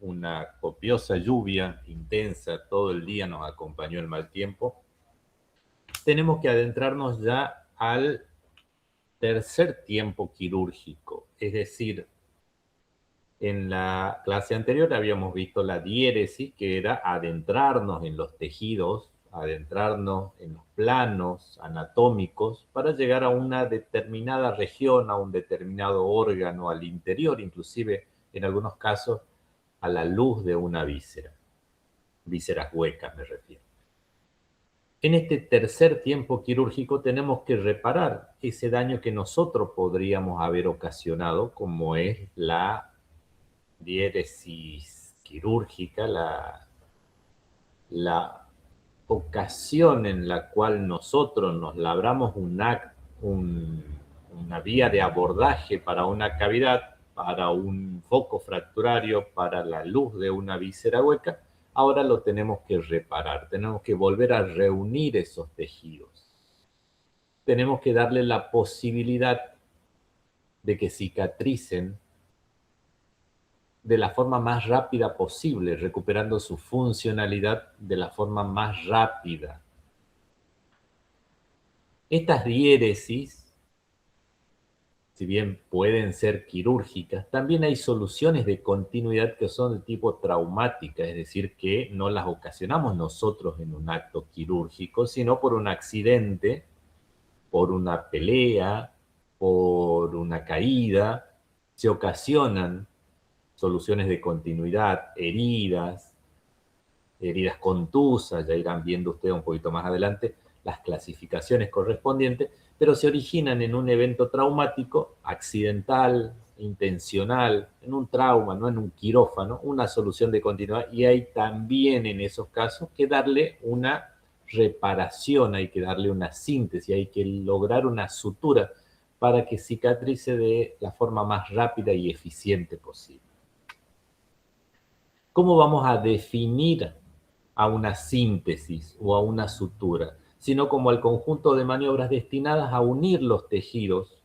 una copiosa lluvia intensa, todo el día nos acompañó el mal tiempo. Tenemos que adentrarnos ya al tercer tiempo quirúrgico, es decir, en la clase anterior habíamos visto la diéresis, que era adentrarnos en los tejidos, adentrarnos en los planos anatómicos para llegar a una determinada región, a un determinado órgano, al interior, inclusive en algunos casos a la luz de una víscera, vísceras huecas me refiero. En este tercer tiempo quirúrgico tenemos que reparar ese daño que nosotros podríamos haber ocasionado, como es la diéresis quirúrgica, la ocasión en la cual nosotros nos labramos una vía de abordaje para una cavidad, para un foco fracturario, para la luz de una víscera hueca, ahora lo tenemos que reparar, tenemos que volver a reunir esos tejidos. Tenemos que darle la posibilidad de que cicatricen de la forma más rápida posible, recuperando su funcionalidad de la forma más rápida. Estas diéresis, si bien pueden ser quirúrgicas, también hay soluciones de continuidad que son de tipo traumática, es decir, que no las ocasionamos nosotros en un acto quirúrgico, sino por un accidente, por una pelea, por una caída, se ocasionan soluciones de continuidad, heridas contusas, ya irán viendo ustedes un poquito más adelante las clasificaciones correspondientes, pero se originan en un evento traumático, accidental, intencional, en un trauma, no en un quirófano, una solución de continuidad, y hay también en esos casos que darle una reparación, hay que darle una síntesis, hay que lograr una sutura para que cicatrice de la forma más rápida y eficiente posible. ¿Cómo vamos a definir a una síntesis o a una sutura? Sino como al conjunto de maniobras destinadas a unir los tejidos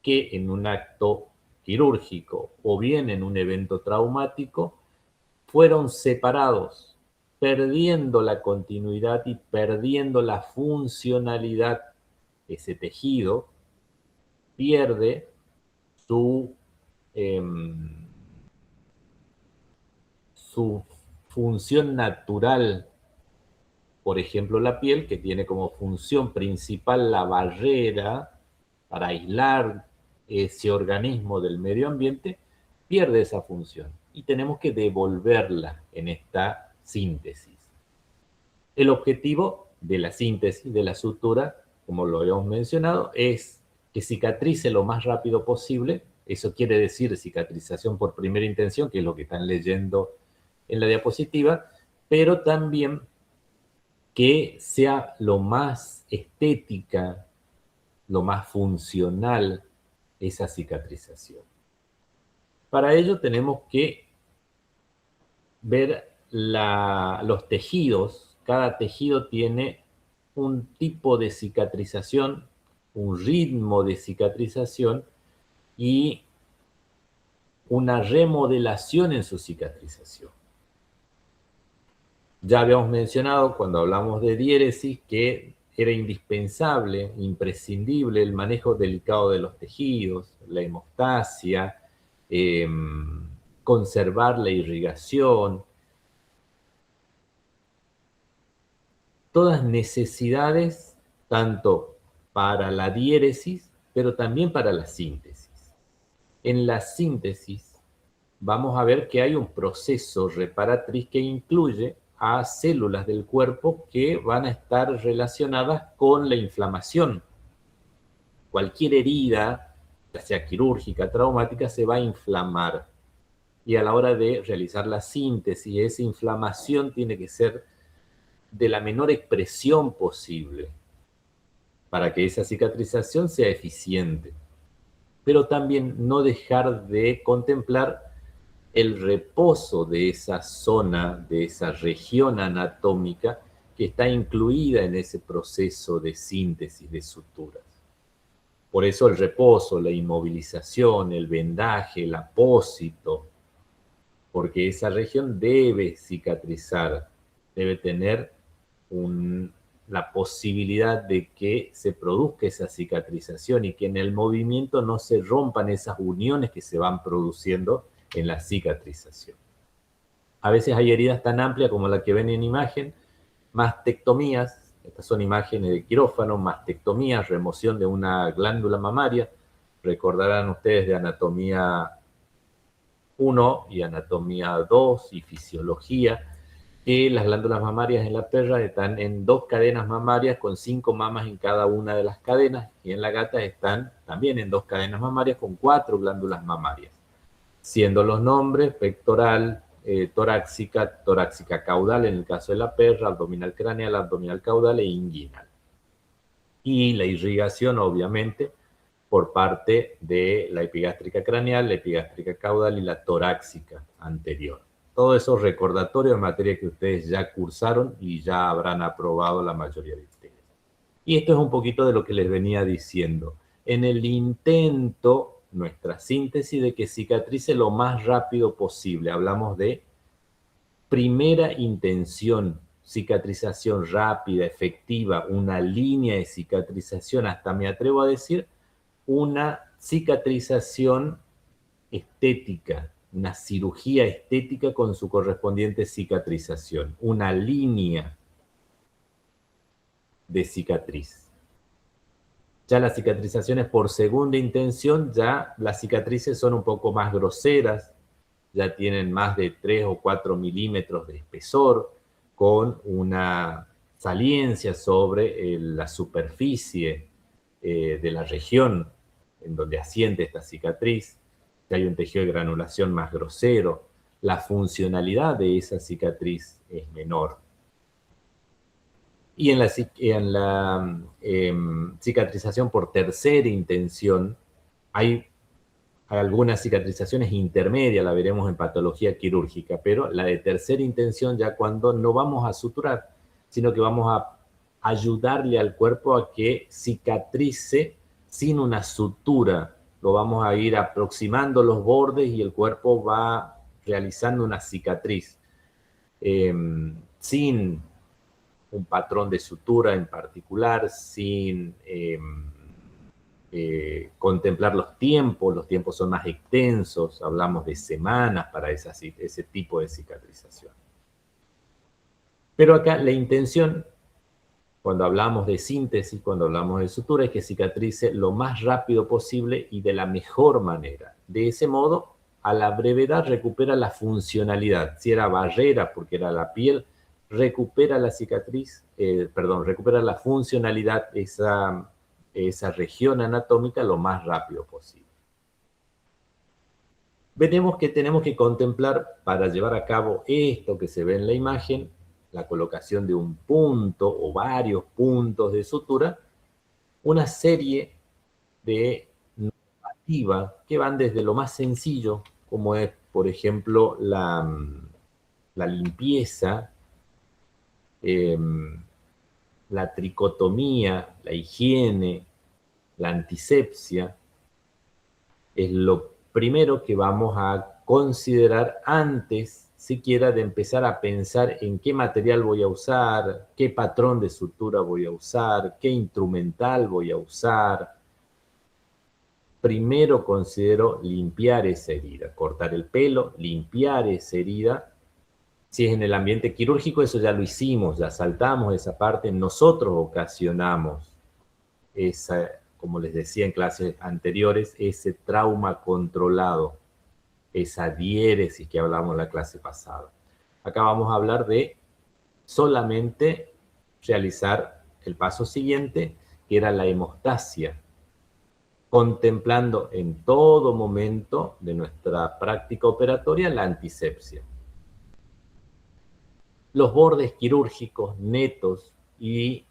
que en un acto quirúrgico o bien en un evento traumático fueron separados, perdiendo la continuidad y perdiendo la funcionalidad. Ese tejido pierde su función natural. Por ejemplo, la piel, que tiene como función principal la barrera para aislar ese organismo del medio ambiente, pierde esa función y tenemos que devolverla en esta síntesis. El objetivo de la síntesis, de la sutura, como lo habíamos mencionado, es que cicatrice lo más rápido posible. Eso quiere decir cicatrización por primera intención, que es lo que están leyendo en la diapositiva, pero también que sea lo más estética, lo más funcional esa cicatrización. Para ello tenemos que ver los tejidos. Cada tejido tiene un tipo de cicatrización, un ritmo de cicatrización y una remodelación en su cicatrización. Ya habíamos mencionado cuando hablamos de diéresis que era indispensable, imprescindible el manejo delicado de los tejidos, la hemostasia, conservar la irrigación, todas necesidades tanto para la diéresis, pero también para la síntesis. En la síntesis vamos a ver que hay un proceso reparatriz que incluye a células del cuerpo que van a estar relacionadas con la inflamación. Cualquier herida, ya sea quirúrgica, traumática, se va a inflamar. Y a la hora de realizar la síntesis, esa inflamación tiene que ser de la menor expresión posible para que esa cicatrización sea eficiente. Pero también no dejar de contemplar el reposo de esa zona, de esa región anatómica que está incluida en ese proceso de síntesis de suturas. Por eso el reposo, la inmovilización, el vendaje, el apósito, porque esa región debe cicatrizar, debe tener la posibilidad de que se produzca esa cicatrización y que en el movimiento no se rompan esas uniones que se van produciendo en la cicatrización. A veces hay heridas tan amplias como la que ven en imagen, mastectomías, estas son imágenes de quirófano, mastectomías, remoción de una glándula mamaria. Recordarán ustedes de anatomía 1 y anatomía 2 y fisiología, que las glándulas mamarias en la perra están en 2 cadenas mamarias con 5 mamas en cada una de las cadenas, y en la gata están también en 2 cadenas mamarias con 4 glándulas mamarias, siendo los nombres pectoral, torácica, torácica caudal en el caso de la perra, abdominal craneal, abdominal caudal e inguinal. Y la irrigación, obviamente, por parte de la epigástrica craneal, la epigástrica caudal y la torácica anterior. Todo eso recordatorio de materia que ustedes ya cursaron y ya habrán aprobado la mayoría de ustedes. Y esto es un poquito de lo que les venía diciendo. En el intento, nuestra síntesis de que cicatrice lo más rápido posible, hablamos de primera intención, cicatrización rápida, efectiva, una línea de cicatrización, hasta me atrevo a decir, una cicatrización estética, una cirugía estética con su correspondiente cicatrización, una línea de cicatriz. Ya las cicatrizaciones por segunda intención, ya las cicatrices son un poco más groseras, ya tienen más de 3 o 4 milímetros de espesor, con una saliencia sobre la superficie de la región en donde asiente esta cicatriz. Hay un tejido de granulación más grosero, la funcionalidad de esa cicatriz es menor. Y en la cicatrización por tercera intención hay algunas cicatrizaciones intermedias, la veremos en patología quirúrgica, pero la de tercera intención ya cuando no vamos a suturar, sino que vamos a ayudarle al cuerpo a que cicatrice sin una sutura. Lo vamos a ir aproximando los bordes y el cuerpo va realizando una cicatriz sin un patrón de sutura en particular, sin contemplar los tiempos son más extensos, hablamos de semanas para ese tipo de cicatrización. Pero acá la intención, cuando hablamos de síntesis, cuando hablamos de sutura, es que cicatrice lo más rápido posible y de la mejor manera. De ese modo, a la brevedad recupera la funcionalidad. Si era barrera porque era la piel, recupera la cicatriz, recupera la funcionalidad, esa región anatómica lo más rápido posible. Veremos que tenemos que contemplar para llevar a cabo esto que se ve en la imagen, la colocación de un punto o varios puntos de sutura, una serie de normativas que van desde lo más sencillo, como es, por ejemplo, la limpieza, la tricotomía, la higiene, la antisepsia, es lo primero que vamos a considerar antes siquiera de empezar a pensar en qué material voy a usar, qué patrón de sutura voy a usar, qué instrumental voy a usar. Primero considero limpiar esa herida, cortar el pelo, limpiar esa herida. Si es en el ambiente quirúrgico, eso ya lo hicimos, ya saltamos esa parte, nosotros ocasionamos esa, como les decía en clases anteriores, ese trauma controlado, esa diéresis que hablamos en la clase pasada. Acá vamos a hablar de solamente realizar el paso siguiente, que era la hemostasia, contemplando en todo momento de nuestra práctica operatoria la antisepsia. Los bordes quirúrgicos netos, y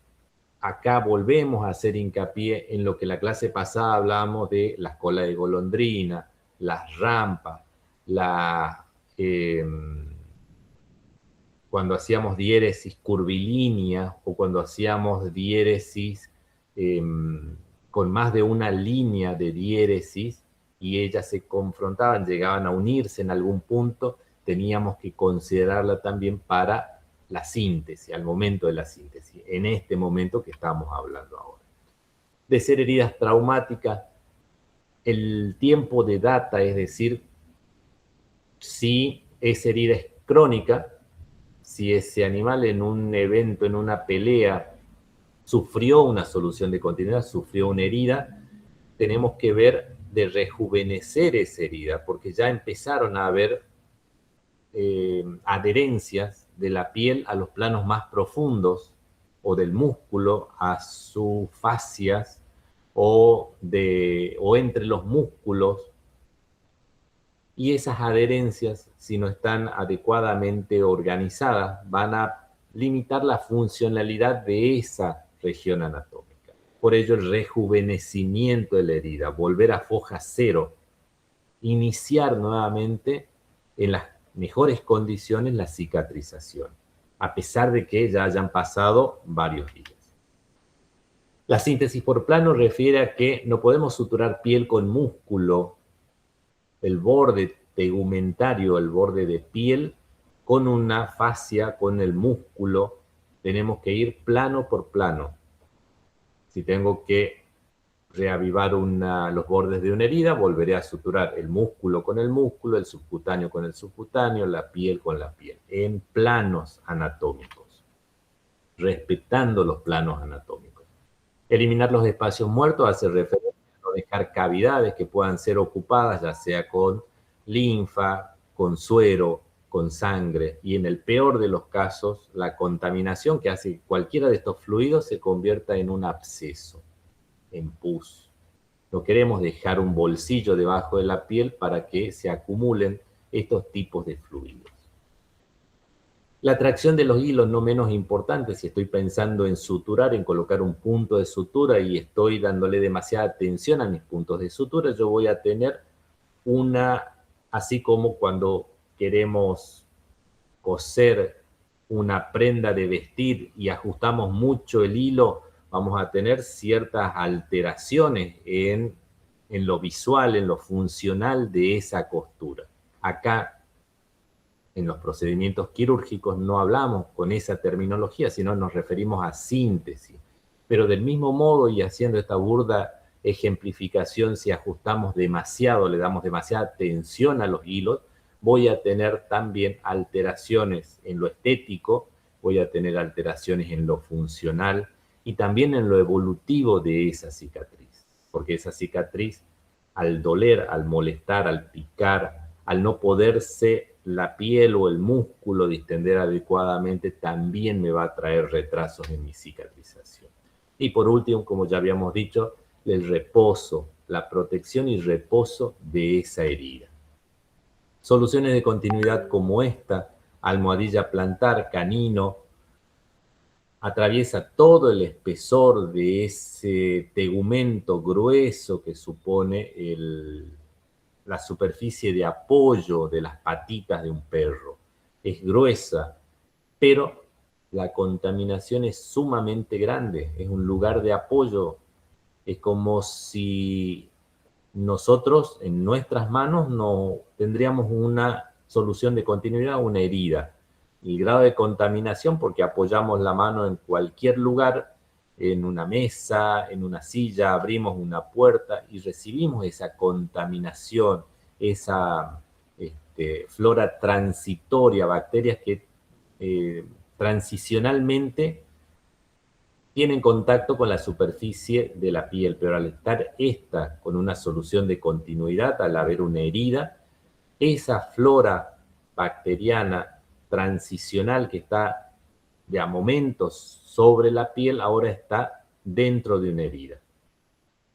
acá volvemos a hacer hincapié en lo que la clase pasada hablábamos de las colas de golondrina, las rampas, cuando hacíamos diéresis curvilínea o cuando hacíamos diéresis con más de una línea de diéresis y ellas se confrontaban, llegaban a unirse en algún punto, teníamos que considerarla también para la síntesis, al momento de la síntesis, en este momento que estamos hablando ahora. De ser heridas traumáticas, el tiempo de data, es decir, si esa herida es crónica, si ese animal en un evento, en una pelea, sufrió una solución de continuidad, sufrió una herida, tenemos que ver de rejuvenecer esa herida, porque ya empezaron a haber adherencias de la piel a los planos más profundos o del músculo a sus fascias o entre los músculos, y esas adherencias, si no están adecuadamente organizadas, van a limitar la funcionalidad de esa región anatómica. Por ello, el rejuvenecimiento de la herida, volver a foja cero, iniciar nuevamente en las mejores condiciones la cicatrización, a pesar de que ya hayan pasado varios días. La síntesis por plano refiere a que no podemos suturar piel con músculo, el borde tegumentario, el borde de piel, con una fascia, con el músculo. Tenemos que ir plano por plano. Si tengo que reavivar los bordes de una herida, volveré a suturar el músculo con el músculo, el subcutáneo con el subcutáneo, la piel con la piel, en planos anatómicos, respetando los planos anatómicos. Eliminar los espacios muertos hace referencia a no dejar cavidades que puedan ser ocupadas, ya sea con linfa, con suero, con sangre, y en el peor de los casos, la contaminación que hace que cualquiera de estos fluidos se convierta en un absceso, en pus. No queremos dejar un bolsillo debajo de la piel para que se acumulen estos tipos de fluidos. La tracción de los hilos, no menos importante, si estoy pensando en suturar, en colocar un punto de sutura y estoy dándole demasiada atención a mis puntos de sutura, yo voy a tener así como cuando queremos coser una prenda de vestir y ajustamos mucho el hilo, vamos a tener ciertas alteraciones en lo visual, en lo funcional de esa costura. Acá, en los procedimientos quirúrgicos, no hablamos con esa terminología, sino nos referimos a síntesis. Pero del mismo modo, y haciendo esta burda ejemplificación, si ajustamos demasiado, le damos demasiada tensión a los hilos, voy a tener también alteraciones en lo estético, voy a tener alteraciones en lo funcional y también en lo evolutivo de esa cicatriz. Porque esa cicatriz, al doler, al molestar, al picar, al no poderse la piel o el músculo distender adecuadamente, también me va a traer retrasos en mi cicatrización. Y por último, como ya habíamos dicho, el reposo, la protección y reposo de esa herida. Soluciones de continuidad como esta, almohadilla plantar, canino, atraviesa todo el espesor de ese tegumento grueso que supone la superficie de apoyo de las patitas de un perro. Es gruesa, pero la contaminación es sumamente grande, es un lugar de apoyo. Es como si nosotros en nuestras manos no tendríamos una solución de continuidad, una herida. El grado de contaminación, porque apoyamos la mano en cualquier lugar, en una mesa, en una silla, abrimos una puerta y recibimos esa contaminación, esa flora transitoria, bacterias que transicionalmente tienen contacto con la superficie de la piel, pero al estar esta con una solución de continuidad, al haber una herida, esa flora bacteriana transicional que está de a momentos sobre la piel, ahora está dentro de una herida.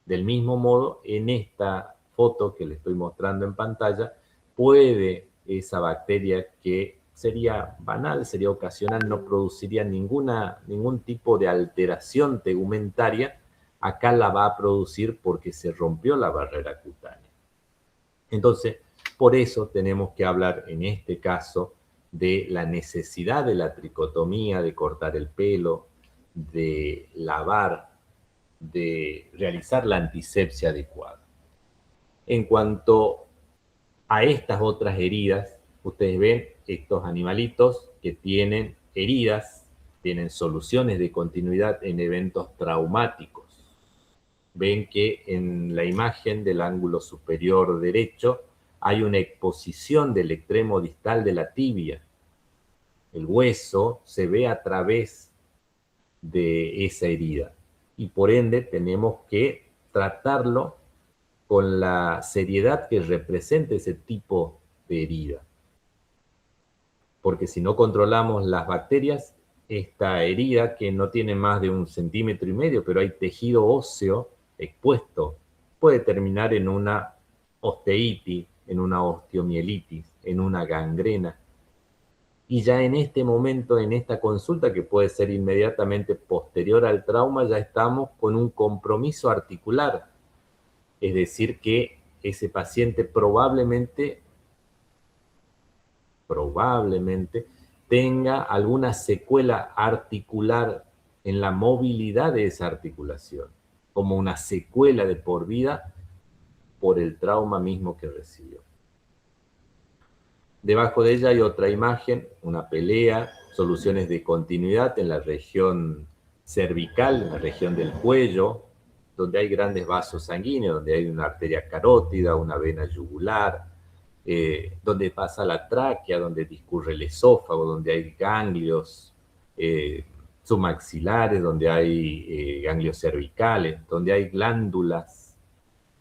Del mismo modo, en esta foto que le estoy mostrando en pantalla, puede esa bacteria que sería banal, sería ocasional, no produciría ningún tipo de alteración tegumentaria, acá la va a producir porque se rompió la barrera cutánea. Entonces, por eso tenemos que hablar en este caso de la necesidad de la tricotomía, de cortar el pelo, de lavar, de realizar la antisepsia adecuada. En cuanto a estas otras heridas, Ustedes ven estos animalitos que tienen heridas, tienen soluciones de continuidad en eventos traumáticos. Ven que en la imagen del ángulo superior derecho hay una exposición del extremo distal de la tibia. El hueso se ve a través de esa herida y por ende tenemos que tratarlo con la seriedad que representa ese tipo de herida. Porque si no controlamos las bacterias, esta herida que no tiene más de 1,5 centímetros, pero hay tejido óseo expuesto, puede terminar en una osteitis, en una osteomielitis, en una gangrena. Y ya en este momento, en esta consulta, que puede ser inmediatamente posterior al trauma, ya estamos con un compromiso articular. Es decir, que ese paciente probablemente tenga alguna secuela articular en la movilidad de esa articulación, como una secuela de por vida por el trauma mismo que recibió. Debajo de ella hay otra imagen, una pelea, soluciones de continuidad en la región cervical, en la región del cuello, donde hay grandes vasos sanguíneos, donde hay una arteria carótida, una vena yugular, donde pasa la tráquea, donde discurre el esófago, donde hay ganglios submaxilares, donde hay ganglios cervicales, donde hay glándulas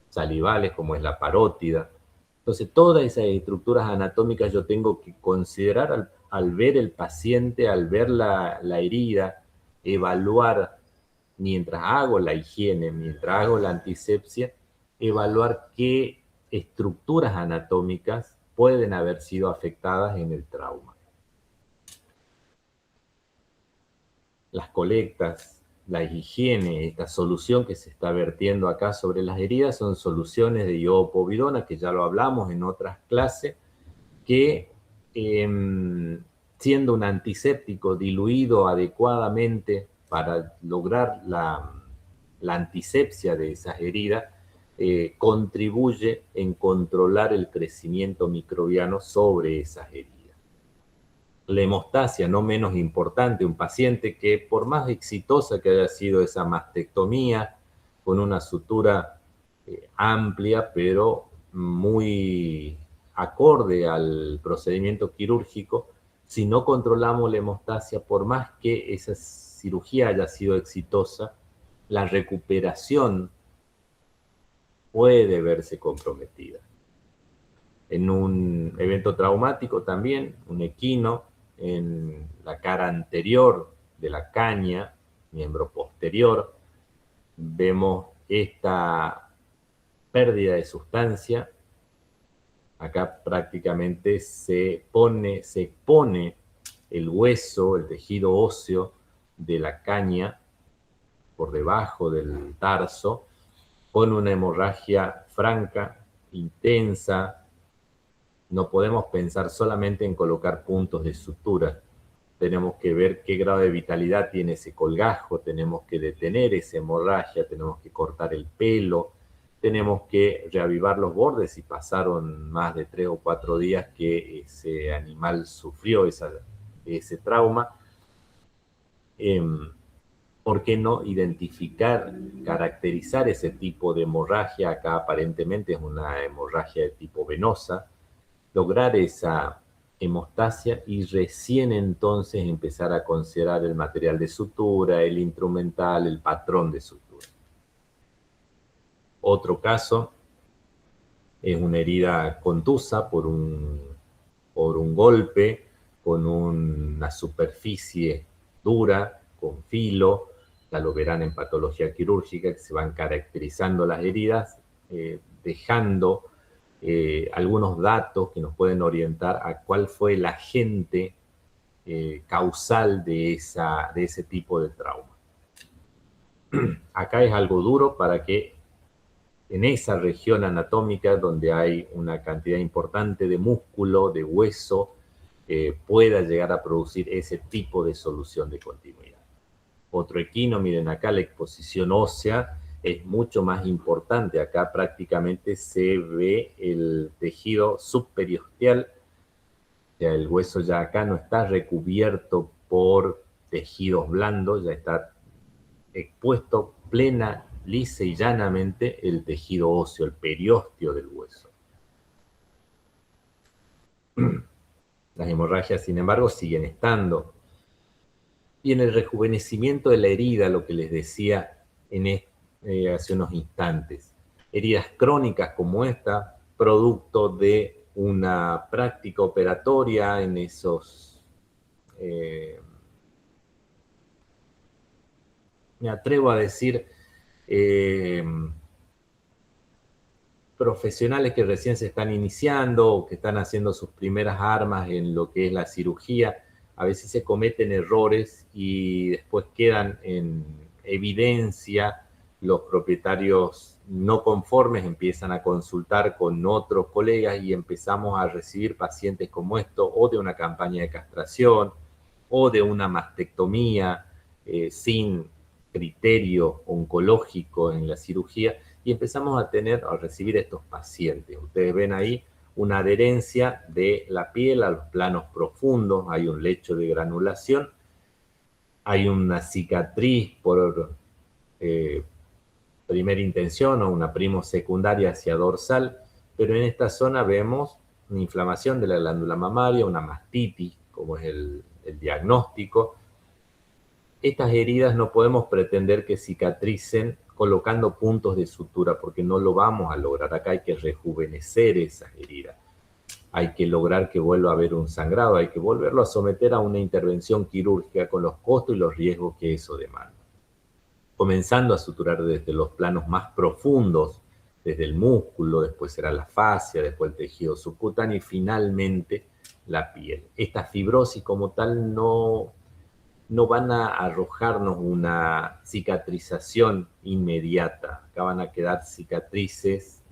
salivales como es la parótida. Entonces, todas esas estructuras anatómicas yo tengo que considerar al ver el paciente, al ver la herida, evaluar, mientras hago la higiene, mientras hago la antisepsia, evaluar qué estructuras anatómicas pueden haber sido afectadas en el trauma. Las colectas, la higiene, esta solución que se está vertiendo acá sobre las heridas son soluciones de iodopovidona, que ya lo hablamos en otras clases, que siendo un antiséptico diluido adecuadamente para lograr la antisepsia de esas heridas, contribuye en controlar el crecimiento microbiano sobre esas heridas. La hemostasia, no menos importante, un paciente que por más exitosa que haya sido esa mastectomía, con una sutura amplia, pero muy acorde al procedimiento quirúrgico, si no controlamos la hemostasia, por más que esa cirugía haya sido exitosa, la recuperación puede verse comprometida. En un evento traumático también, un equino en la cara anterior de la caña, miembro posterior, vemos esta pérdida de sustancia. Acá prácticamente se expone el hueso, el tejido óseo de la caña por debajo del tarso, con una hemorragia franca, intensa. No podemos pensar solamente en colocar puntos de sutura. Tenemos que ver qué grado de vitalidad tiene ese colgajo, tenemos que detener esa hemorragia, tenemos que cortar el pelo, tenemos que reavivar los bordes si pasaron más de 3 o 4 días que ese animal sufrió ese trauma. ¿Por qué no identificar, caracterizar ese tipo de hemorragia? Acá aparentemente es una hemorragia de tipo venosa, lograr esa hemostasia y recién entonces empezar a considerar el material de sutura, el instrumental, el patrón de sutura. Otro caso es una herida contusa por un golpe con una superficie dura, con filo. Ya lo verán en patología quirúrgica, que se van caracterizando las heridas, dejando algunos datos que nos pueden orientar a cuál fue el agente causal de ese tipo de trauma. Acá es algo duro para que en esa región anatómica donde hay una cantidad importante de músculo, de hueso, pueda llegar a producir ese tipo de solución de continuidad. Otro equino, miren acá la exposición ósea es mucho más importante. Acá prácticamente se ve el tejido subperiosteal sea, el hueso ya acá no está recubierto por tejidos blandos, ya está expuesto plena, lisa y llanamente el tejido óseo, el periósteo del hueso. Las hemorragias, sin embargo, siguen estando. Y en el rejuvenecimiento de la herida, lo que les decía hace unos instantes, heridas crónicas como esta, producto de una práctica operatoria en esos, me atrevo a decir, profesionales que recién se están iniciando o que están haciendo sus primeras armas en lo que es la cirugía, a veces se cometen errores y después quedan en evidencia. Los propietarios no conformes empiezan a consultar con otros colegas y empezamos a recibir pacientes como esto, o de una campaña de castración, o de una mastectomía sin criterio oncológico en la cirugía, y empezamos a recibir estos pacientes. Ustedes ven ahí una adherencia de la piel a los planos profundos, hay un lecho de granulación, hay una cicatriz por primera intención o una primo secundaria hacia dorsal, pero en esta zona vemos una inflamación de la glándula mamaria, una mastitis, como es el diagnóstico. Estas heridas no podemos pretender que cicatricen colocando puntos de sutura, porque no lo vamos a lograr. Acá hay que rejuvenecer esas heridas. Hay que lograr que vuelva a haber un sangrado, hay que volverlo a someter a una intervención quirúrgica con los costos y los riesgos que eso demanda. Comenzando a suturar desde los planos más profundos, desde el músculo, después será la fascia, después el tejido subcutáneo y finalmente la piel. Esta fibrosis como tal no van a arrojarnos una cicatrización inmediata. Acá van a quedar cicatrices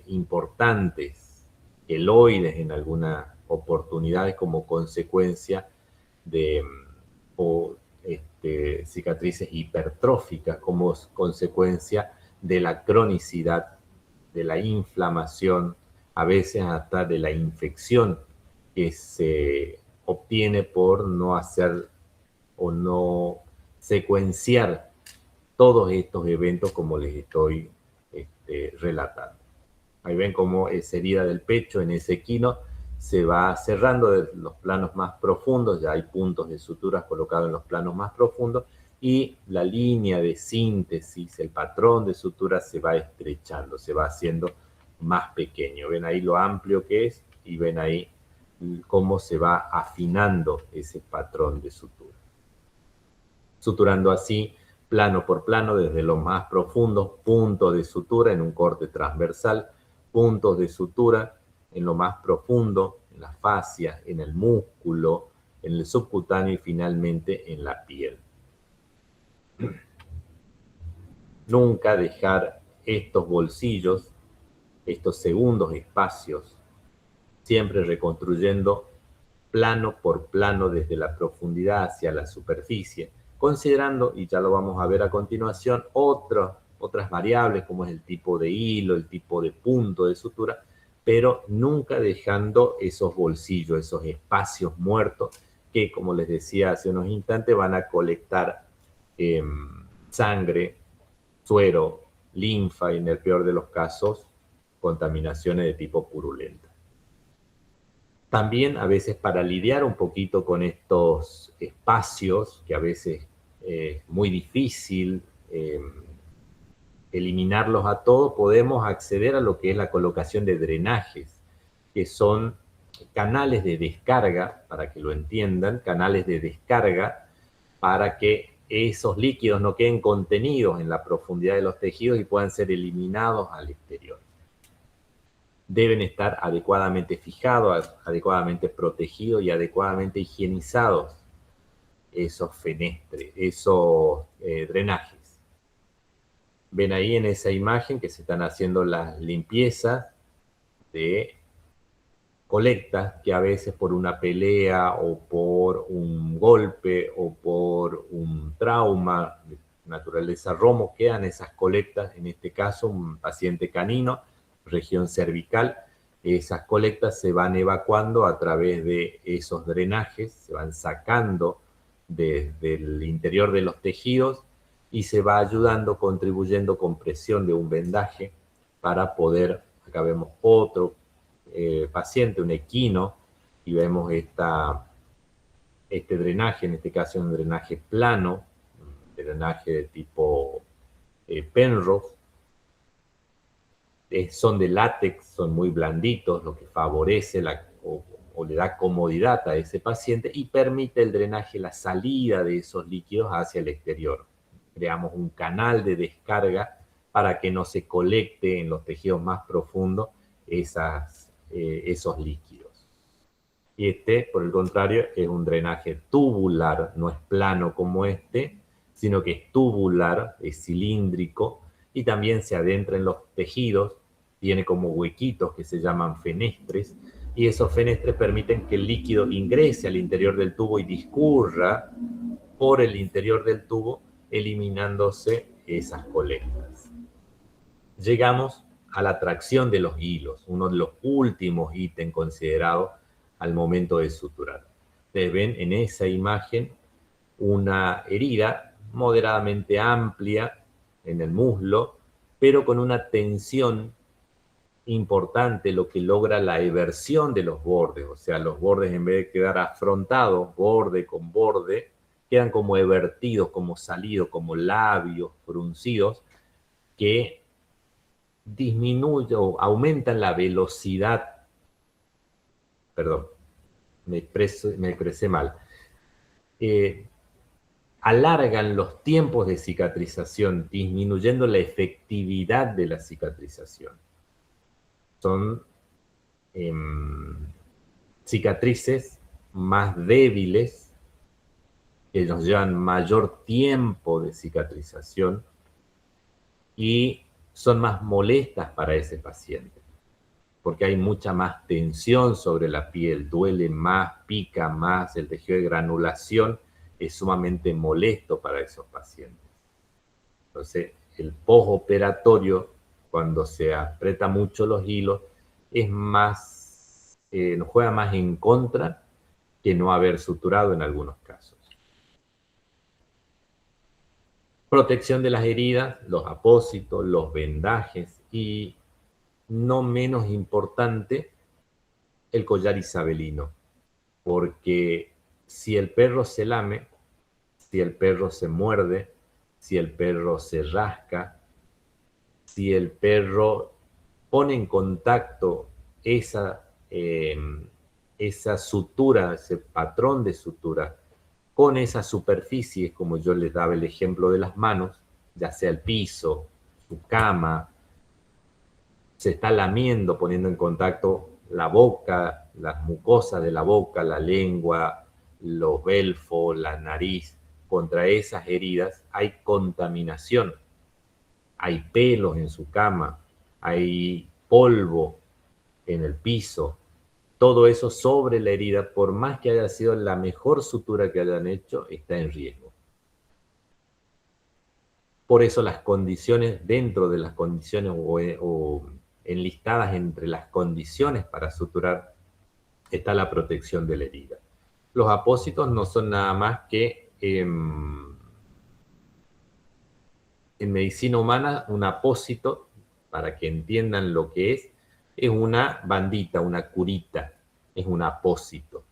importantes, queloides en algunas oportunidades como consecuencia de cicatrices hipertróficas como consecuencia de la cronicidad, de la inflamación, a veces hasta de la infección que se obtiene por no hacer o no secuenciar todos estos eventos como les estoy relatando. Ahí ven cómo esa herida del pecho en ese equino se va cerrando de los planos más profundos, ya hay puntos de suturas colocados en los planos más profundos y la línea de síntesis, el patrón de sutura se va estrechando, se va haciendo más pequeño. Ven ahí lo amplio que es y ven ahí cómo se va afinando ese patrón de sutura. Suturando así plano por plano desde lo más profundo, puntos de sutura en un corte transversal, puntos de sutura en lo más profundo, en la fascia, en el músculo, en el subcutáneo y finalmente en la piel. Nunca dejar estos bolsillos, estos segundos espacios, siempre reconstruyendo plano por plano desde la profundidad hacia la superficie, considerando, y ya lo vamos a ver a continuación, otras variables como es el tipo de hilo, el tipo de punto de sutura, pero nunca dejando esos bolsillos, esos espacios muertos que, como les decía hace unos instantes, van a colectar sangre, suero, linfa y en el peor de los casos, contaminaciones de tipo purulenta. También a veces para lidiar un poquito con estos espacios, que a veces es muy difícil eliminarlos a todos, podemos acceder a lo que es la colocación de drenajes, que son canales de descarga, para que lo entiendan, canales de descarga para que esos líquidos no queden contenidos en la profundidad de los tejidos y puedan ser eliminados al exterior. Deben estar adecuadamente fijados, adecuadamente protegidos y adecuadamente higienizados esos fenestres, esos drenajes. Ven ahí en esa imagen que se están haciendo las limpiezas de colectas que a veces por una pelea o por un golpe o por un trauma de naturaleza romo quedan esas colectas, en este caso un paciente canino, región cervical, esas colectas se van evacuando a través de esos drenajes, se van sacando desde el interior de los tejidos y se va ayudando, contribuyendo con presión de un vendaje para poder, acá vemos otro paciente, un equino, y vemos este drenaje, en este caso es un drenaje plano, un drenaje de tipo Penrose. Son de látex, son muy blanditos, lo que favorece o le da comodidad a ese paciente y permite el drenaje, la salida de esos líquidos hacia el exterior. Creamos un canal de descarga para que no se colecte en los tejidos más profundos esos líquidos. Y por el contrario, es un drenaje tubular, no es plano como sino que es tubular, es cilíndrico, y también se adentra en los tejidos, tiene como huequitos que se llaman fenestres, y esos fenestres permiten que el líquido ingrese al interior del tubo y discurra por el interior del tubo, eliminándose esas colectas. Llegamos a la tracción de los hilos, uno de los últimos ítems considerados al momento de suturar. Ustedes ven en esa imagen una herida moderadamente amplia en el muslo, pero con una tensión importante, lo que logra la eversión de los bordes. O sea, los bordes, en vez de quedar afrontados, borde con borde, quedan como evertidos, como salidos, como labios fruncidos, que disminuyen o aumentan la velocidad. Perdón, me expresé mal. Alargan los tiempos de cicatrización, disminuyendo la efectividad de la cicatrización. Son cicatrices más débiles, que nos llevan mayor tiempo de cicatrización y son más molestas para ese paciente, porque hay mucha más tensión sobre la piel, duele más, pica más, el tejido de granulación es sumamente molesto para esos pacientes. Entonces, el postoperatorio, cuando se aprieta mucho los hilos, es más, nos juega más en contra que no haber suturado en algunos casos. Protección de las heridas, los apósitos, los vendajes y, no menos importante, el collar isabelino. Porque si el perro se lame, si el perro se muerde, si el perro se rasca, si el perro pone en contacto esa sutura, ese patrón de sutura, con esas superficies, como yo les daba el ejemplo de las manos, ya sea el piso, su cama, se está lamiendo, poniendo en contacto la boca, las mucosas de la boca, la lengua, los belfos, la nariz, contra esas heridas, hay contaminación, hay pelos en su cama, hay polvo en el piso, todo eso sobre la herida, por más que haya sido la mejor sutura que hayan hecho, está en riesgo. Por eso las condiciones, dentro de las condiciones o enlistadas entre las condiciones para suturar, está la protección de la herida. Los apósitos no son nada más que, en medicina humana, un apósito, para que entiendan lo que es una bandita, una curita, es un apósito.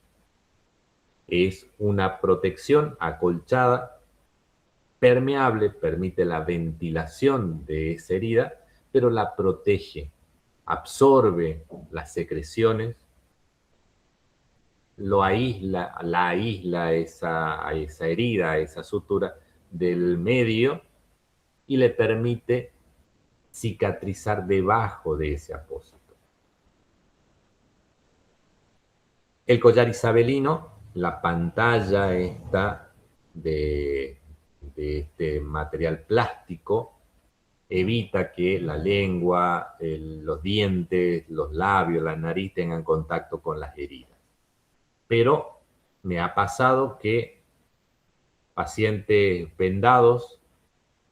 Es una protección acolchada, permeable, permite la ventilación de esa herida, pero la protege, absorbe las secreciones, la aísla a esa herida, a esa sutura del medio y le permite cicatrizar debajo de ese apósito. El collar isabelino, la pantalla esta de este material plástico, evita que la lengua, los dientes, los labios, la nariz tengan contacto con las heridas. Pero me ha pasado que pacientes vendados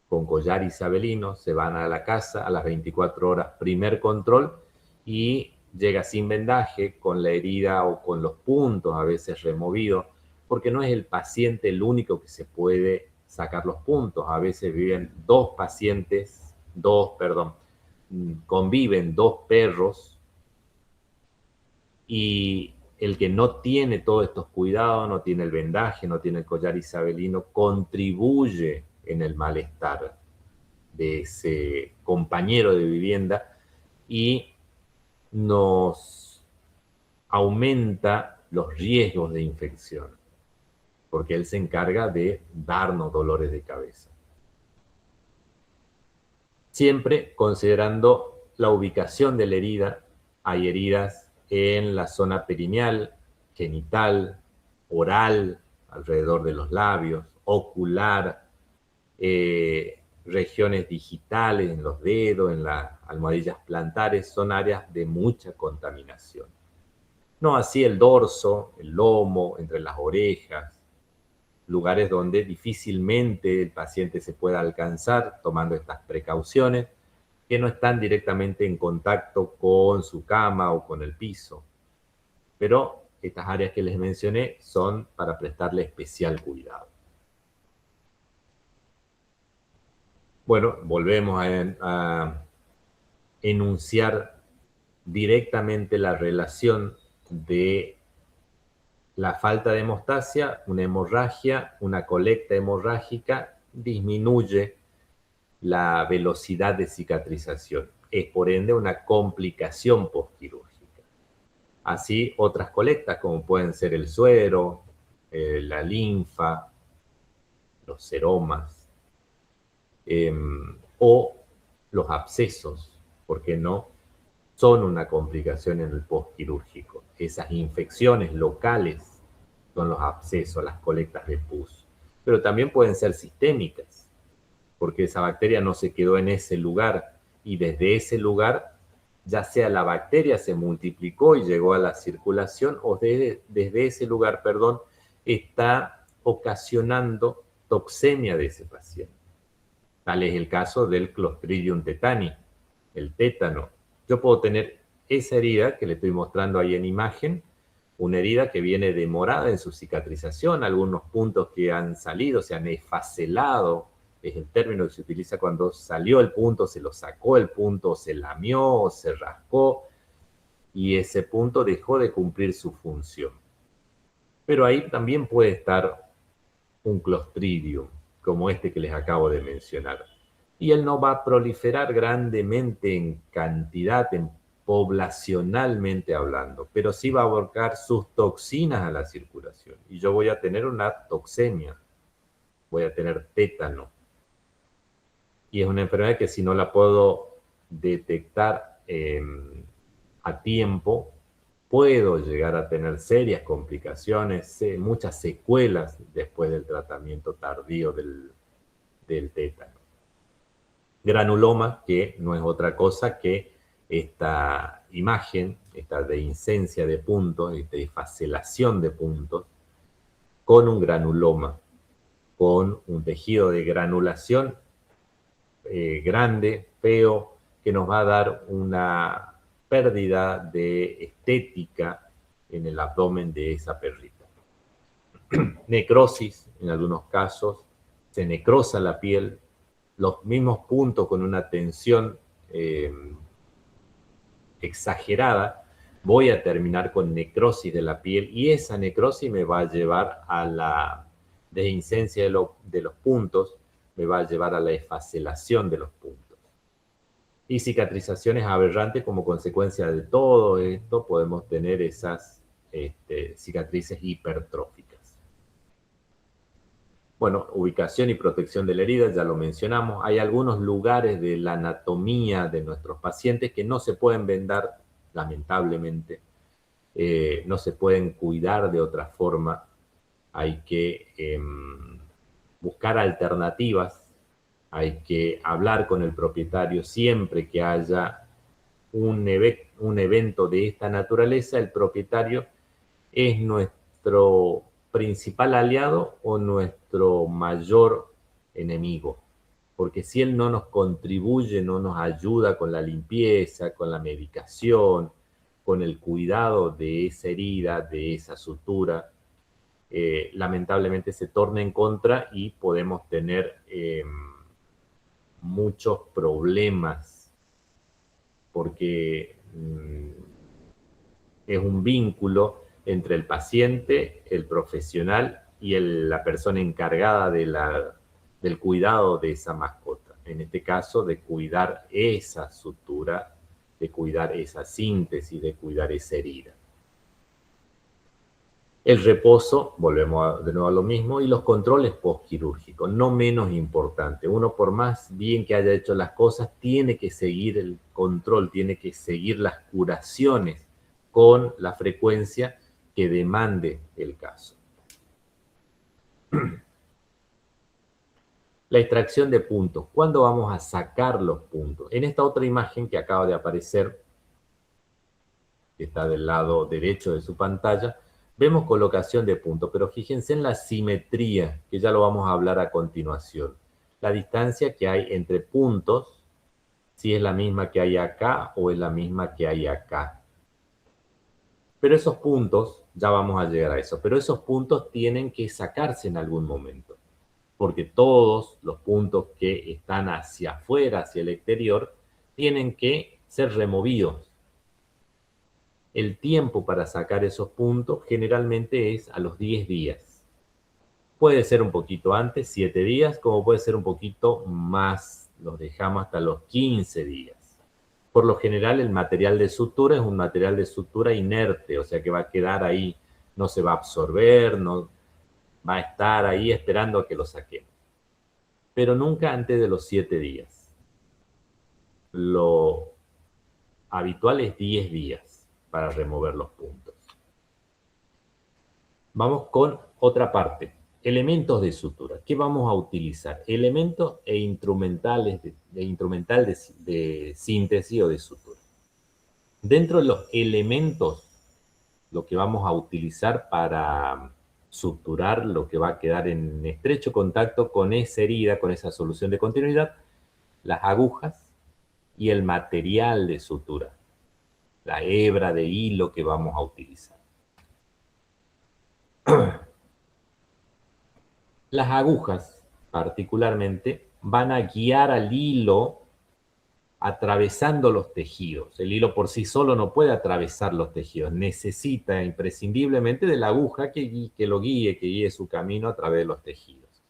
con collar isabelino se van a la casa a las 24 horas, primer control, y llega sin vendaje, con la herida o con los puntos a veces removidos, porque no es el paciente el único que se puede sacar los puntos. A veces viven conviven dos perros y el que no tiene todos estos cuidados, no tiene el vendaje, no tiene el collar isabelino, contribuye en el malestar de ese compañero de vivienda y nos aumenta los riesgos de infección, porque él se encarga de darnos dolores de cabeza. Siempre considerando la ubicación de la herida. Hay heridas en la zona perineal, genital, oral, alrededor de los labios, ocular, regiones digitales en los dedos, en las almohadillas plantares, son áreas de mucha contaminación. No así el dorso, el lomo, entre las orejas, lugares donde difícilmente el paciente se pueda alcanzar tomando estas precauciones, que no están directamente en contacto con su cama o con el piso. Pero estas áreas que les mencioné son para prestarle especial cuidado. Bueno, volvemos a enunciar directamente la relación de la falta de hemostasia, una hemorragia, una colecta hemorrágica, disminuye la velocidad de cicatrización. Es por ende una complicación postquirúrgica. Así otras colectas como pueden ser el suero, la linfa, los seromas o los abscesos, ¿por qué no? Son una complicación en el postquirúrgico. Esas infecciones locales son los abscesos, las colectas de pus. Pero también pueden ser sistémicas, porque esa bacteria no se quedó en ese lugar y desde ese lugar, ya sea la bacteria se multiplicó y llegó a la circulación o desde ese lugar, está ocasionando toxemia de ese paciente. Tal es el caso del Clostridium tetani, el tétano. Yo puedo tener esa herida que le estoy mostrando ahí en imagen, una herida que viene demorada en su cicatrización, algunos puntos que han salido, se han esfacelado, es el término que se utiliza cuando salió el punto, se lo sacó el punto, se lamió, se rascó, y ese punto dejó de cumplir su función. Pero ahí también puede estar un Clostridium, como este que les acabo de mencionar. Y él no va a proliferar grandemente en cantidad, poblacionalmente hablando, pero sí va a abarcar sus toxinas a la circulación. Y yo voy a tener una toxemia, voy a tener tétano. Y es una enfermedad que si no la puedo detectar a tiempo, puedo llegar a tener serias complicaciones, muchas secuelas después del tratamiento tardío del tétano. Granuloma, que no es otra cosa que esta imagen, esta dehiscencia de puntos, esta desfacelación de puntos, con un granuloma, con un tejido de granulación grande, feo, que nos va a dar una pérdida de estética en el abdomen de esa perrita. Necrosis, en algunos casos, se necrosa la piel, los mismos puntos con una tensión exagerada, voy a terminar con necrosis de la piel y esa necrosis me va a llevar a la dehiscencia de los puntos, me va a llevar a la esfacelación de los puntos. Y cicatrizaciones aberrantes como consecuencia de todo esto, podemos tener esas cicatrices hipertróficas. Bueno, ubicación y protección de la herida, ya lo mencionamos. Hay algunos lugares de la anatomía de nuestros pacientes que no se pueden vendar, lamentablemente. No se pueden cuidar de otra forma. Hay que buscar alternativas. Hay que hablar con el propietario siempre que haya un evento de esta naturaleza. El propietario es nuestro principal aliado o nuestro mayor enemigo, porque si él no nos contribuye, no nos ayuda con la limpieza, con la medicación, con el cuidado de esa herida, de esa sutura, lamentablemente se torna en contra y podemos tener muchos problemas porque es un vínculo entre el paciente, el profesional y la persona encargada del cuidado de esa mascota. En este caso, de cuidar esa sutura, de cuidar esa síntesis, de cuidar esa herida. El reposo, volvemos de nuevo a lo mismo, y los controles postquirúrgicos, no menos importante. Uno, por más bien que haya hecho las cosas, tiene que seguir el control, tiene que seguir las curaciones con la frecuencia que demande el caso. La extracción de puntos. ¿Cuándo vamos a sacar los puntos? En esta otra imagen que acaba de aparecer, que está del lado derecho de su pantalla, vemos colocación de puntos, pero fíjense en la simetría, que ya lo vamos a hablar a continuación. La distancia que hay entre puntos, si es la misma que hay acá o es la misma que hay acá. Pero esos puntos, ya vamos a llegar a eso, pero esos puntos tienen que sacarse en algún momento, porque todos los puntos que están hacia afuera, hacia el exterior, tienen que ser removidos. El tiempo para sacar esos puntos generalmente es a los 10 días. Puede ser un poquito antes, 7 días, como puede ser un poquito más, los dejamos hasta los 15 días. Por lo general, el material de sutura es un material de sutura inerte, o sea que va a quedar ahí, no se va a absorber, no va a estar ahí esperando a que lo saquemos. Pero nunca antes de los 7 días. Lo habitual es 10 días para remover los puntos. Vamos con otra parte. Elementos de sutura. ¿Qué vamos a utilizar? Elementos e instrumentales de síntesis o de sutura. Dentro de los elementos, lo que vamos a utilizar para suturar lo que va a quedar en estrecho contacto con esa herida, con esa solución de continuidad, las agujas y el material de sutura, la hebra de hilo que vamos a utilizar. Las agujas, particularmente, van a guiar al hilo atravesando los tejidos. El hilo por sí solo no puede atravesar los tejidos. Necesita imprescindiblemente de la aguja que lo guíe, que guíe su camino a través de los tejidos.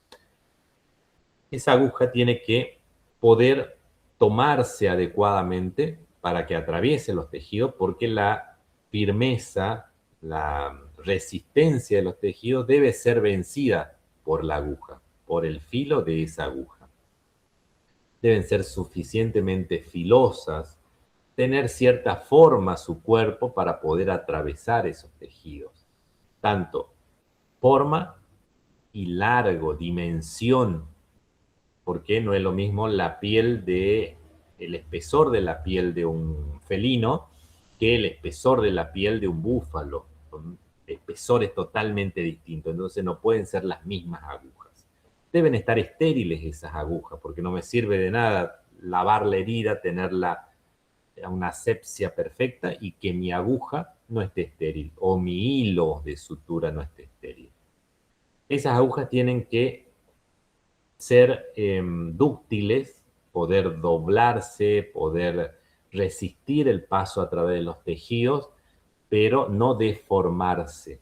Esa aguja tiene que poder tomarse adecuadamente para que atraviese los tejidos, porque la firmeza, la resistencia de los tejidos debe ser vencida por la aguja, por el filo de esa aguja. Deben ser suficientemente filosas, tener cierta forma su cuerpo para poder atravesar esos tejidos. Tanto forma y largo, dimensión, porque no es lo mismo la piel el espesor de la piel de un felino que el espesor de la piel de un búfalo. Son espesores totalmente distintos, entonces no pueden ser las mismas agujas. Deben estar estériles esas agujas, porque no me sirve de nada lavar la herida, tenerla una asepsia perfecta y que mi aguja no esté estéril o mi hilo de sutura no esté estéril. Esas agujas tienen que ser dúctiles, poder doblarse, poder resistir el paso a través de los tejidos, pero no deformarse.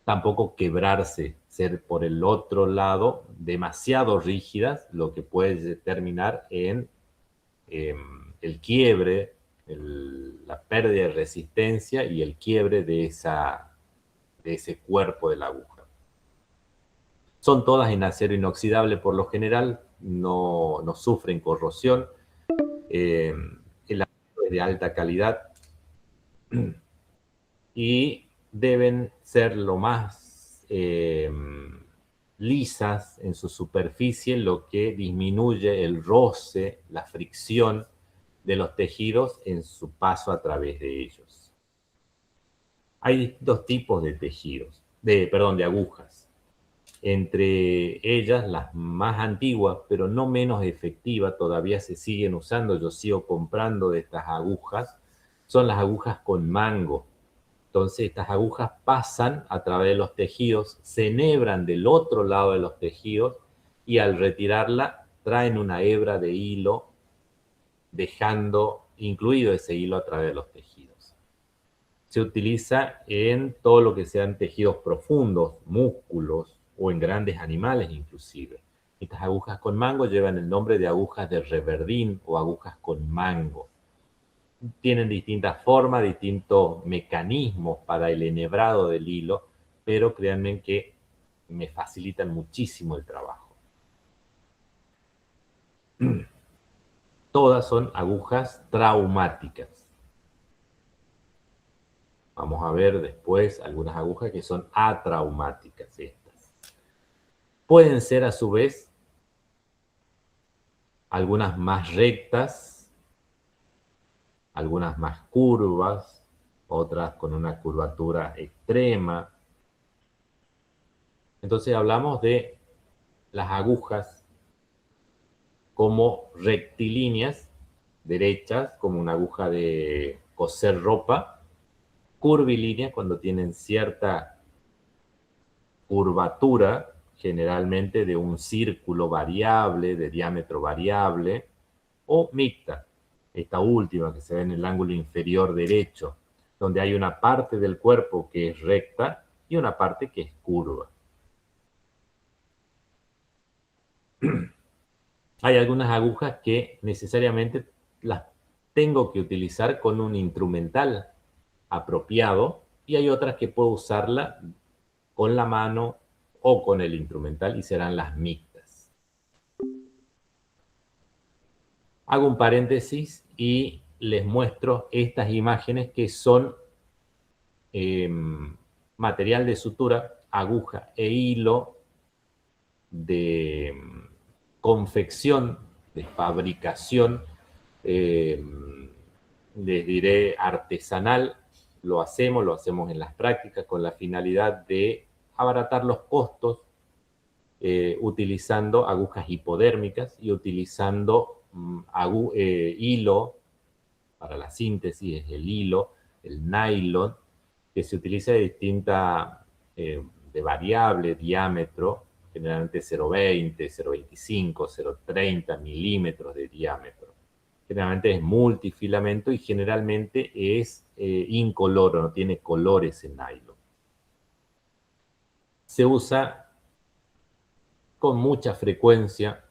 Tampoco quebrarse, ser por el otro lado demasiado rígidas, lo que puede terminar en el quiebre, la pérdida de resistencia y el quiebre de ese cuerpo de la aguja. Son todas en acero inoxidable por lo general, no sufren corrosión, el acero es de alta calidad y deben ser lo más lisas en su superficie, lo que disminuye el roce, la fricción de los tejidos en su paso a través de ellos. Hay distintos tipos de tejidos, de agujas. Entre ellas, las más antiguas, pero no menos efectivas, todavía se siguen usando. Yo sigo comprando de estas agujas son las agujas con mango. Entonces estas agujas pasan a través de los tejidos, se enhebran del otro lado de los tejidos y al retirarla traen una hebra de hilo, dejando incluido ese hilo a través de los tejidos. Se utiliza en todo lo que sean tejidos profundos, músculos o en grandes animales inclusive. Estas agujas con mango llevan el nombre de agujas de reverdín o agujas con mango. Tienen distintas formas, distintos mecanismos para el enhebrado del hilo, pero créanme que me facilitan muchísimo el trabajo. Todas son agujas traumáticas. Vamos a ver después algunas agujas que son atraumáticas estas. Pueden ser a su vez algunas más rectas, algunas más curvas, otras con una curvatura extrema. Entonces hablamos de las agujas como rectilíneas, derechas, como una aguja de coser ropa, curvilíneas cuando tienen cierta curvatura, generalmente de un círculo variable, de diámetro variable, o mixta, esta última que se ve en el ángulo inferior derecho, donde hay una parte del cuerpo que es recta y una parte que es curva. Hay algunas agujas que necesariamente las tengo que utilizar con un instrumental apropiado y hay otras que puedo usarla con la mano o con el instrumental y serán las mixtas. Hago un paréntesis y les muestro estas imágenes que son material de sutura, aguja e hilo de confección, de fabricación, les diré artesanal. Lo hacemos en las prácticas con la finalidad de abaratar los costos, utilizando agujas hipodérmicas y utilizando hilo para la síntesis, es el hilo, el nylon, que se utiliza de distinta, de variable diámetro, generalmente 0,20, 0,25, 0,30 milímetros de diámetro. Generalmente es multifilamento y generalmente es incoloro, no tiene colores en nylon. Se usa con mucha frecuencia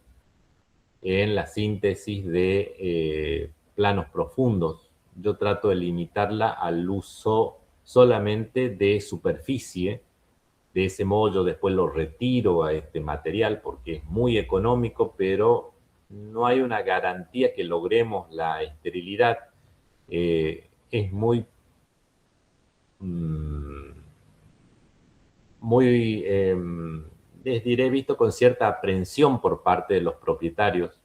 en la síntesis de planos profundos. Yo trato de limitarla al uso solamente de superficie. De ese modo yo después lo retiro a este material porque es muy económico, pero no hay una garantía que logremos la esterilidad. Es muy les diré, visto con cierta aprensión por parte de los propietarios.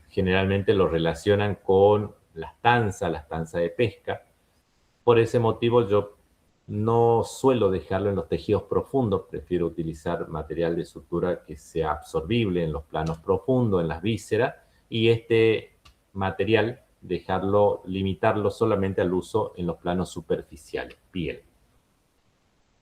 Generalmente lo relacionan con las tanzas de pesca. Por ese motivo yo no suelo dejarlo en los tejidos profundos, prefiero utilizar material de sutura que sea absorbible en los planos profundos, en las vísceras, y este material limitarlo solamente al uso en los planos superficiales, piel.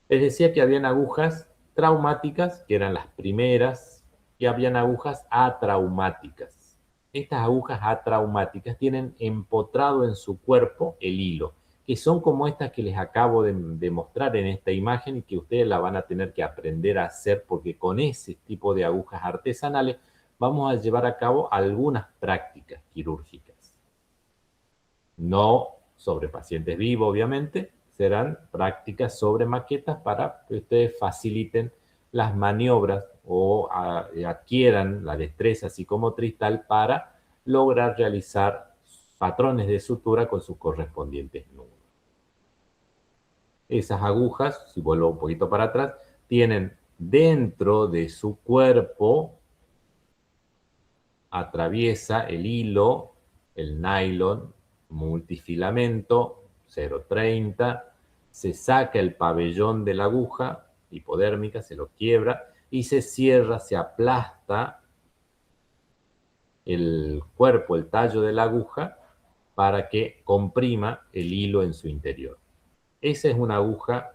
Les decía que habían agujas traumáticas, que eran las primeras, y habían agujas atraumáticas. Estas agujas atraumáticas tienen empotrado en su cuerpo el hilo, que son como estas que les acabo de mostrar en esta imagen y que ustedes la van a tener que aprender a hacer porque con ese tipo de agujas artesanales vamos a llevar a cabo algunas prácticas quirúrgicas. No sobre pacientes vivos, obviamente, serán prácticas sobre maquetas para que ustedes faciliten las maniobras o adquieran la destreza psicomotriz tal para lograr realizar patrones de sutura con sus correspondientes nudos. Esas agujas, si vuelvo un poquito para atrás, tienen dentro de su cuerpo, atraviesa el hilo, el nylon, multifilamento, 0,30, se saca el pabellón de la aguja hipodérmica, se lo quiebra y se cierra, se aplasta el cuerpo, el tallo de la aguja para que comprima el hilo en su interior. Esa es una aguja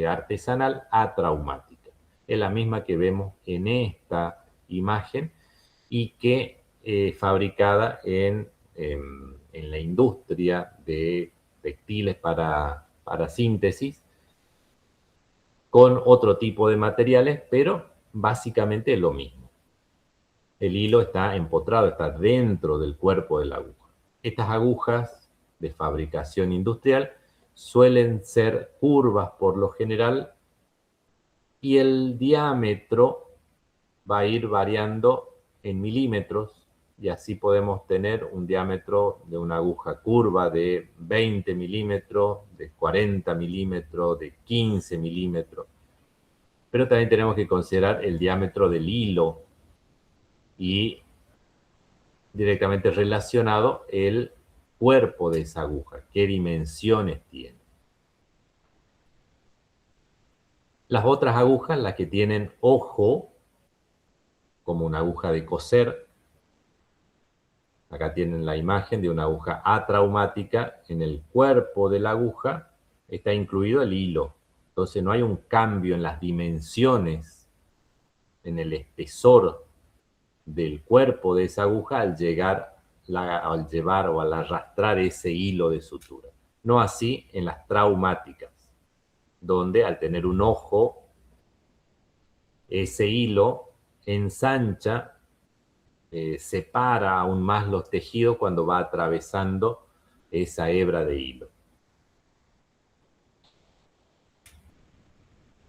artesanal atraumática. Es la misma que vemos en esta imagen y que fabricada en la industria de textiles para síntesis, con otro tipo de materiales, pero básicamente es lo mismo. El hilo está empotrado, está dentro del cuerpo de la aguja. Estas agujas de fabricación industrial suelen ser curvas por lo general y el diámetro va a ir variando en milímetros y así podemos tener un diámetro de una aguja curva de 20 milímetros, de 40 milímetros, de 15 milímetros. Pero también tenemos que considerar el diámetro del hilo y directamente relacionado el cuerpo de esa aguja, qué dimensiones tiene. Las otras agujas, las que tienen ojo, como una aguja de coser, acá tienen la imagen de una aguja atraumática. En el cuerpo de la aguja está incluido el hilo. Entonces no hay un cambio en las dimensiones, en el espesor del cuerpo de esa aguja al llevar o al arrastrar ese hilo de sutura. No así en las traumáticas, donde al tener un ojo, ese hilo ensancha, separa aún más los tejidos cuando va atravesando esa hebra de hilo.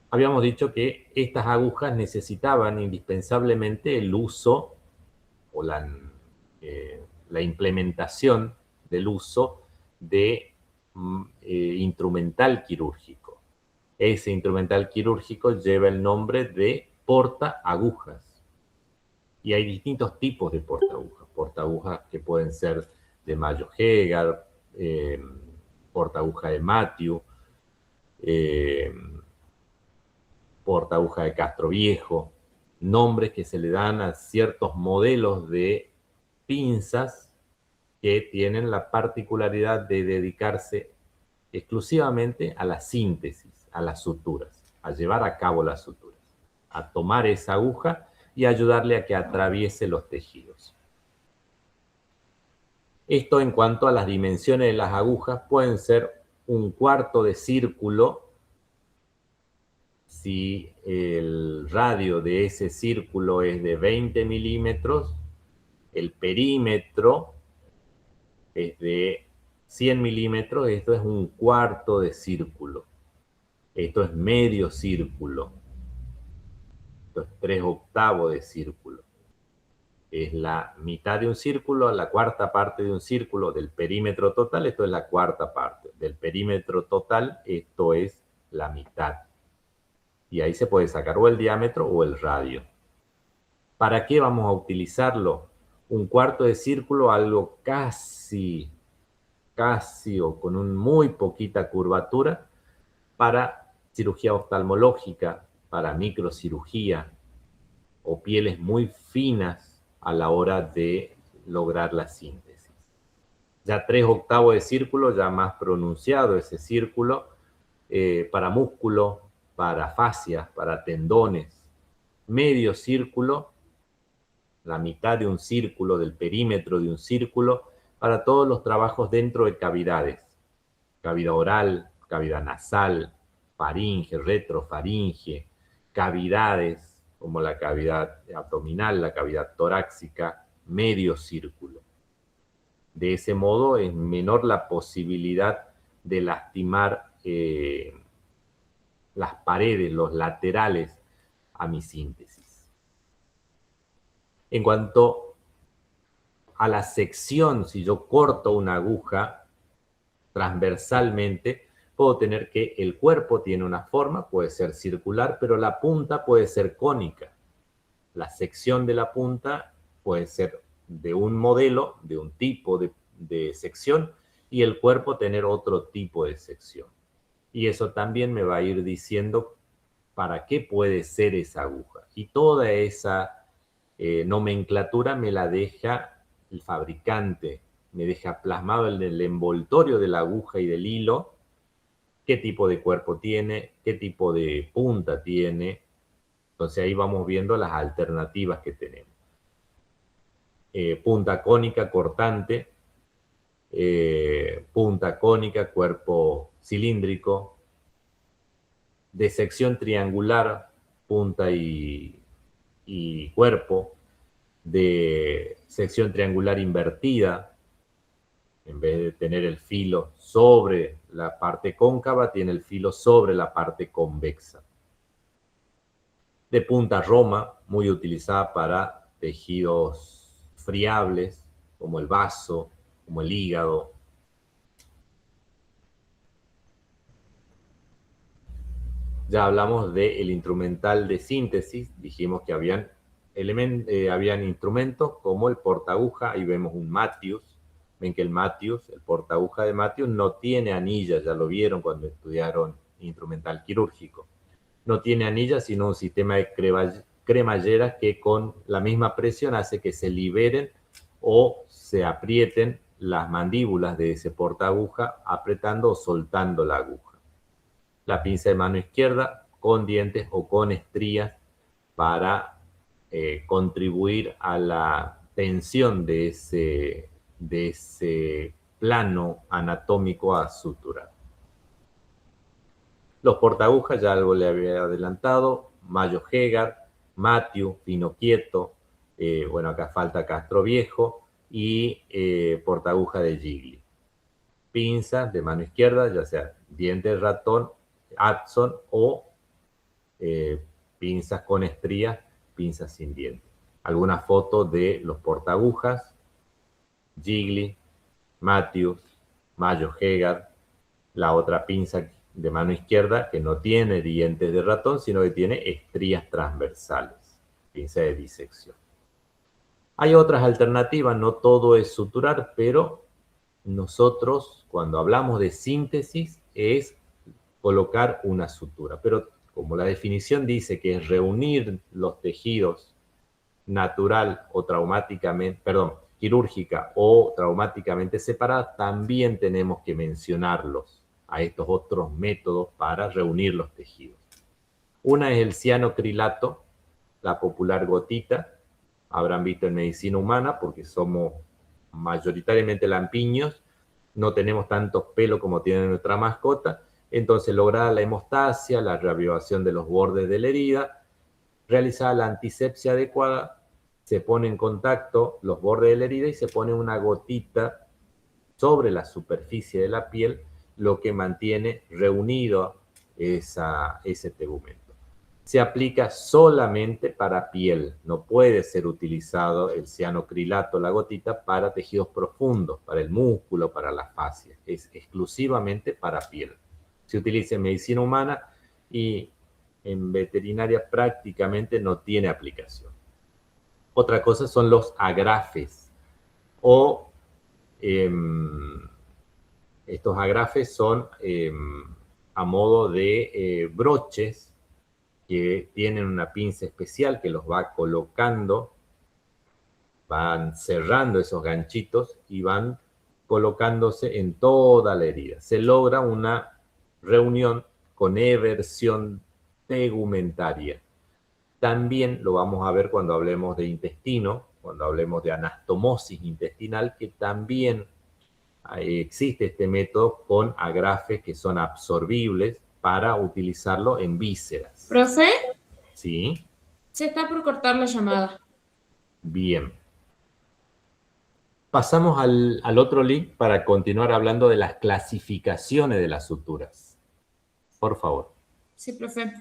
Habíamos dicho que estas agujas necesitaban indispensablemente el uso o la implementación del uso de instrumental quirúrgico. Ese instrumental quirúrgico lleva el nombre de portaagujas. Y hay distintos tipos de portaagujas. Portaagujas que pueden ser de Mayo-Hegar, portaaguja de Matthew, portaaguja de Castro Viejo, nombres que se le dan a ciertos modelos de pinzas que tienen la particularidad de dedicarse exclusivamente a la síntesis, a las suturas, a llevar a cabo las suturas, a tomar esa aguja y ayudarle a que atraviese los tejidos. Esto en cuanto a las dimensiones de las agujas, pueden ser un cuarto de círculo si el radio de ese círculo es de 20 milímetros, el perímetro es de 100 milímetros, esto es un cuarto de círculo. Esto es medio círculo. Esto es 3/8 de círculo. Es la mitad de un círculo, la cuarta parte de un círculo del perímetro total, esto es la cuarta parte. Del perímetro total, esto es la mitad. Y ahí se puede sacar o el diámetro o el radio. ¿Para qué vamos a utilizarlo? Un cuarto de círculo, algo casi o con un muy poquita curvatura, para cirugía oftalmológica, para microcirugía o pieles muy finas a la hora de lograr la síntesis. Ya 3/8 de círculo, ya más pronunciado ese círculo, para músculo, para fascias, para tendones. Medio círculo, la mitad de un círculo, del perímetro de un círculo, para todos los trabajos dentro de cavidades. Cavidad oral, cavidad nasal, faringe, retrofaringe, cavidades como la cavidad abdominal, la cavidad torácica, medio círculo. De ese modo es menor la posibilidad de lastimar las paredes, los laterales a mi síntesis. En cuanto a la sección, si yo corto una aguja transversalmente, puedo tener que el cuerpo tiene una forma, puede ser circular, pero la punta puede ser cónica. La sección de la punta puede ser de un modelo, de un tipo de sección, y el cuerpo tener otro tipo de sección. Y eso también me va a ir diciendo para qué puede ser esa aguja. Y toda esa nomenclatura me la deja el fabricante me deja plasmado en el envoltorio de la aguja y del hilo, qué tipo de cuerpo tiene, qué tipo de punta tiene. Entonces ahí vamos viendo las alternativas que tenemos. Punta cónica cortante, punta cónica, cuerpo cilíndrico, de sección triangular, punta y cuerpo, de sección triangular invertida, en vez de tener el filo sobre la parte cóncava, tiene el filo sobre la parte convexa. De punta roma, muy utilizada para tejidos friables, como el vaso, como el hígado. Ya hablamos del instrumental de síntesis, dijimos que habían instrumentos como el portaaguja, ahí vemos un Matthews. Ven que el Matthews, el portaaguja de Matthews, no tiene anillas, ya lo vieron cuando estudiaron instrumental quirúrgico. No tiene anillas, sino un sistema de cremalleras que con la misma presión hace que se liberen o se aprieten las mandíbulas de ese portaaguja, apretando o soltando la aguja. La pinza de mano izquierda con dientes o con estrías para contribuir a la tensión de ese plano anatómico a suturar. Los portaagujas, ya algo le había adelantado, Mayo Hegar, Matthew, Pinocchieto, bueno, acá falta Castro Viejo, y portaaguja de Gigli. Pinzas de mano izquierda, ya sea diente de ratón, Adson o pinzas con estrías, pinzas sin dientes. Algunas fotos de los portaagujas, Gigli, Matthews, Mayo Hegar, la otra pinza de mano izquierda que no tiene dientes de ratón, sino que tiene estrías transversales, pinza de disección. Hay otras alternativas, no todo es suturar, pero nosotros cuando hablamos de síntesis es colocar una sutura. Pero como la definición dice que es reunir los tejidos natural o traumáticamente, perdón, quirúrgica o traumáticamente separada, también tenemos que mencionarlos a estos otros métodos para reunir los tejidos. Una es el cianocrilato, la popular gotita, habrán visto en medicina humana porque somos mayoritariamente lampiños, no tenemos tantos pelos como tiene nuestra mascota, entonces lograda la hemostasia, la reavivación de los bordes de la herida, realizada la antisepsia adecuada, se pone en contacto los bordes de la herida y se pone una gotita sobre la superficie de la piel, lo que mantiene reunido ese tegumento. Se aplica solamente para piel, no puede ser utilizado el cianocrilato, la gotita, para tejidos profundos, para el músculo, para la fascia, es exclusivamente para piel. Se utiliza en medicina humana y en veterinaria prácticamente no tiene aplicación. Otra cosa son los agrafes o estos agrafes son a modo de broches que tienen una pinza especial que los va colocando, van cerrando esos ganchitos y van colocándose en toda la herida. Se logra una reunión con eversión tegumentaria. También lo vamos a ver cuando hablemos de intestino, cuando hablemos de anastomosis intestinal, que también existe este método con agrafes que son absorbibles para utilizarlo en vísceras. Profe, ¿Sí? se está por cortar la llamada. Bien. Pasamos al otro link para continuar hablando de las clasificaciones de las suturas. Por favor. Sí, profe.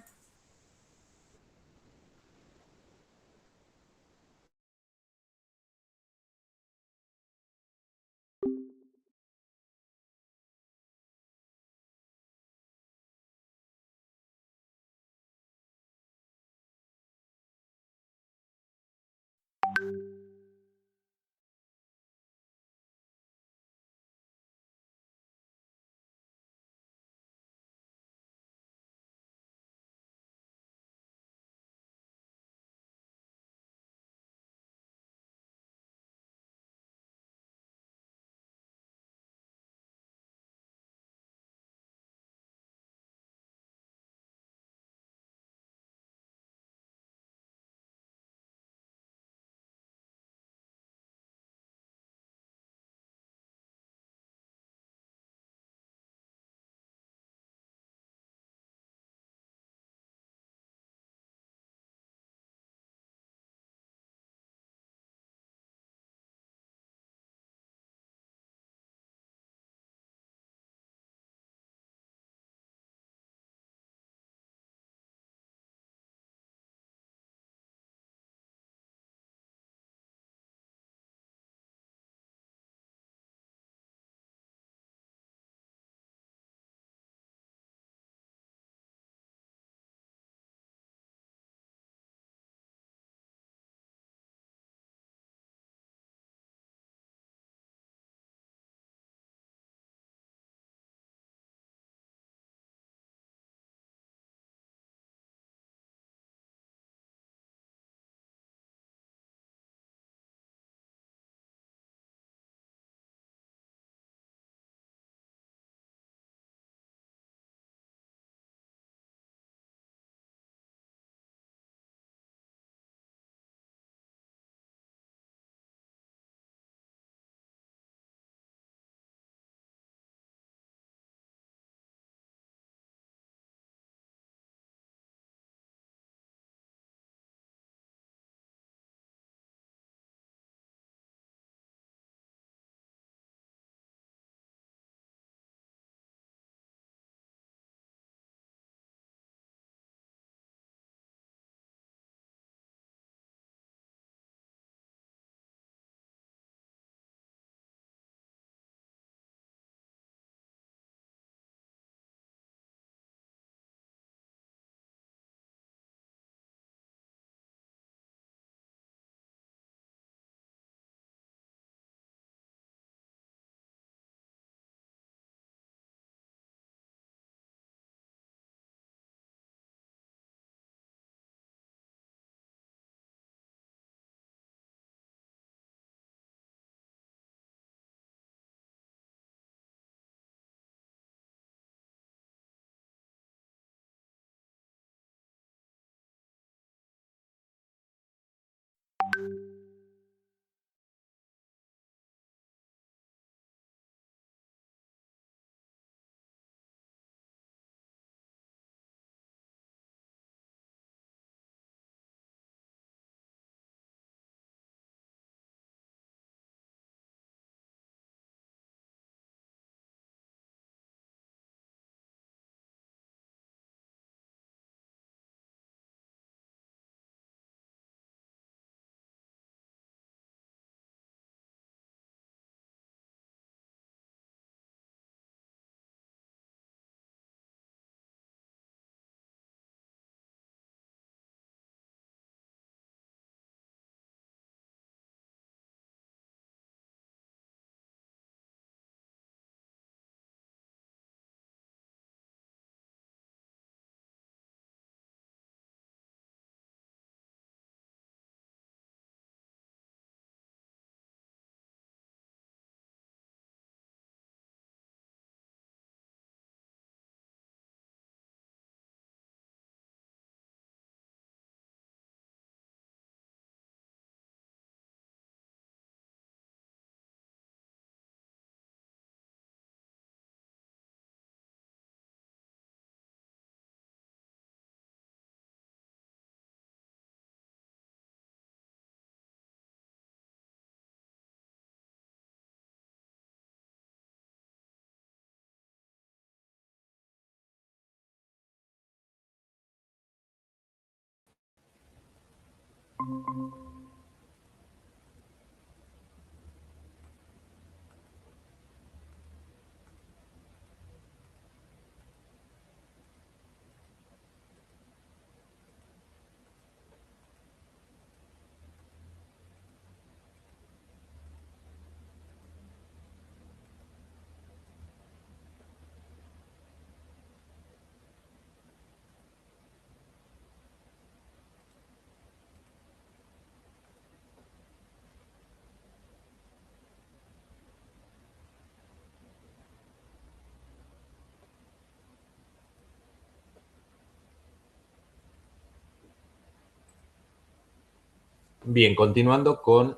Bien, continuando con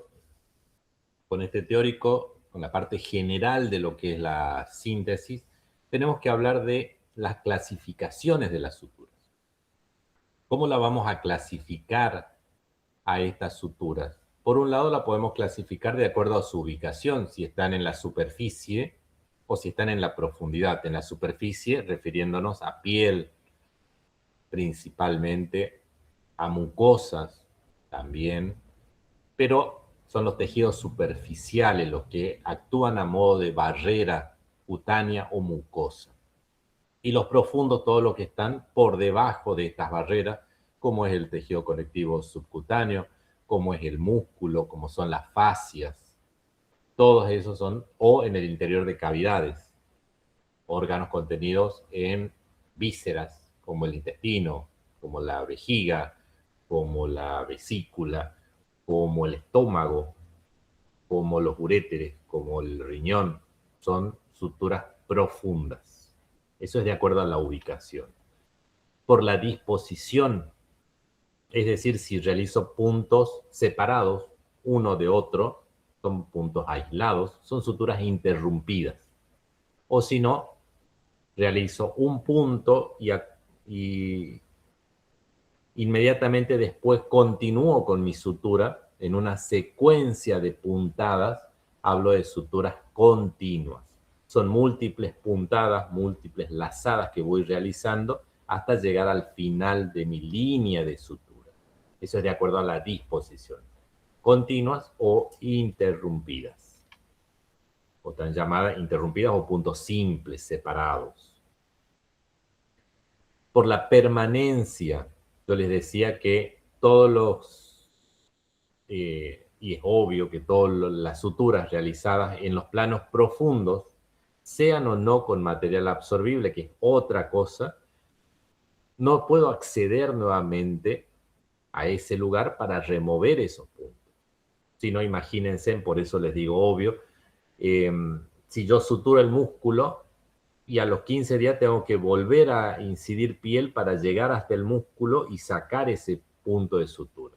este teórico, con la parte general de lo que es la síntesis, tenemos que hablar de las clasificaciones de las suturas. ¿Cómo la vamos a clasificar a estas suturas? Por un lado, la podemos clasificar de acuerdo a su ubicación, si están en la superficie o si están en la profundidad. En la superficie, refiriéndonos a piel principalmente, a mucosas también, pero son los tejidos superficiales los que actúan a modo de barrera cutánea o mucosa. Y los profundos, todos los que están por debajo de estas barreras, como es el tejido conectivo subcutáneo, como es el músculo, como son las fascias. Todos esos son, o en el interior de cavidades, órganos contenidos en vísceras, como el intestino, como la vejiga, como la vesícula, como el estómago, como los uréteres, como el riñón. Son suturas profundas. Eso es de acuerdo a la ubicación. Por la disposición, es decir, si realizo puntos separados uno de otro, son puntos aislados, son suturas interrumpidas. O si no, realizo un punto y inmediatamente después continúo con mi sutura en una secuencia de puntadas, hablo de suturas continuas. Son múltiples puntadas, múltiples lazadas que voy realizando hasta llegar al final de mi línea de sutura. Eso es de acuerdo a la disposición. Continuas o interrumpidas. O tan llamadas interrumpidas o puntos simples, separados. Por la permanencia, yo les decía que todos los, y es obvio que todas las suturas realizadas en los planos profundos, sean o no con material absorbible, que es otra cosa, no puedo acceder nuevamente a ese lugar para remover esos puntos. Si no, imagínense, por eso les digo obvio, si yo suturo el músculo y a los 15 días tengo que volver a incidir piel para llegar hasta el músculo y sacar ese punto de sutura.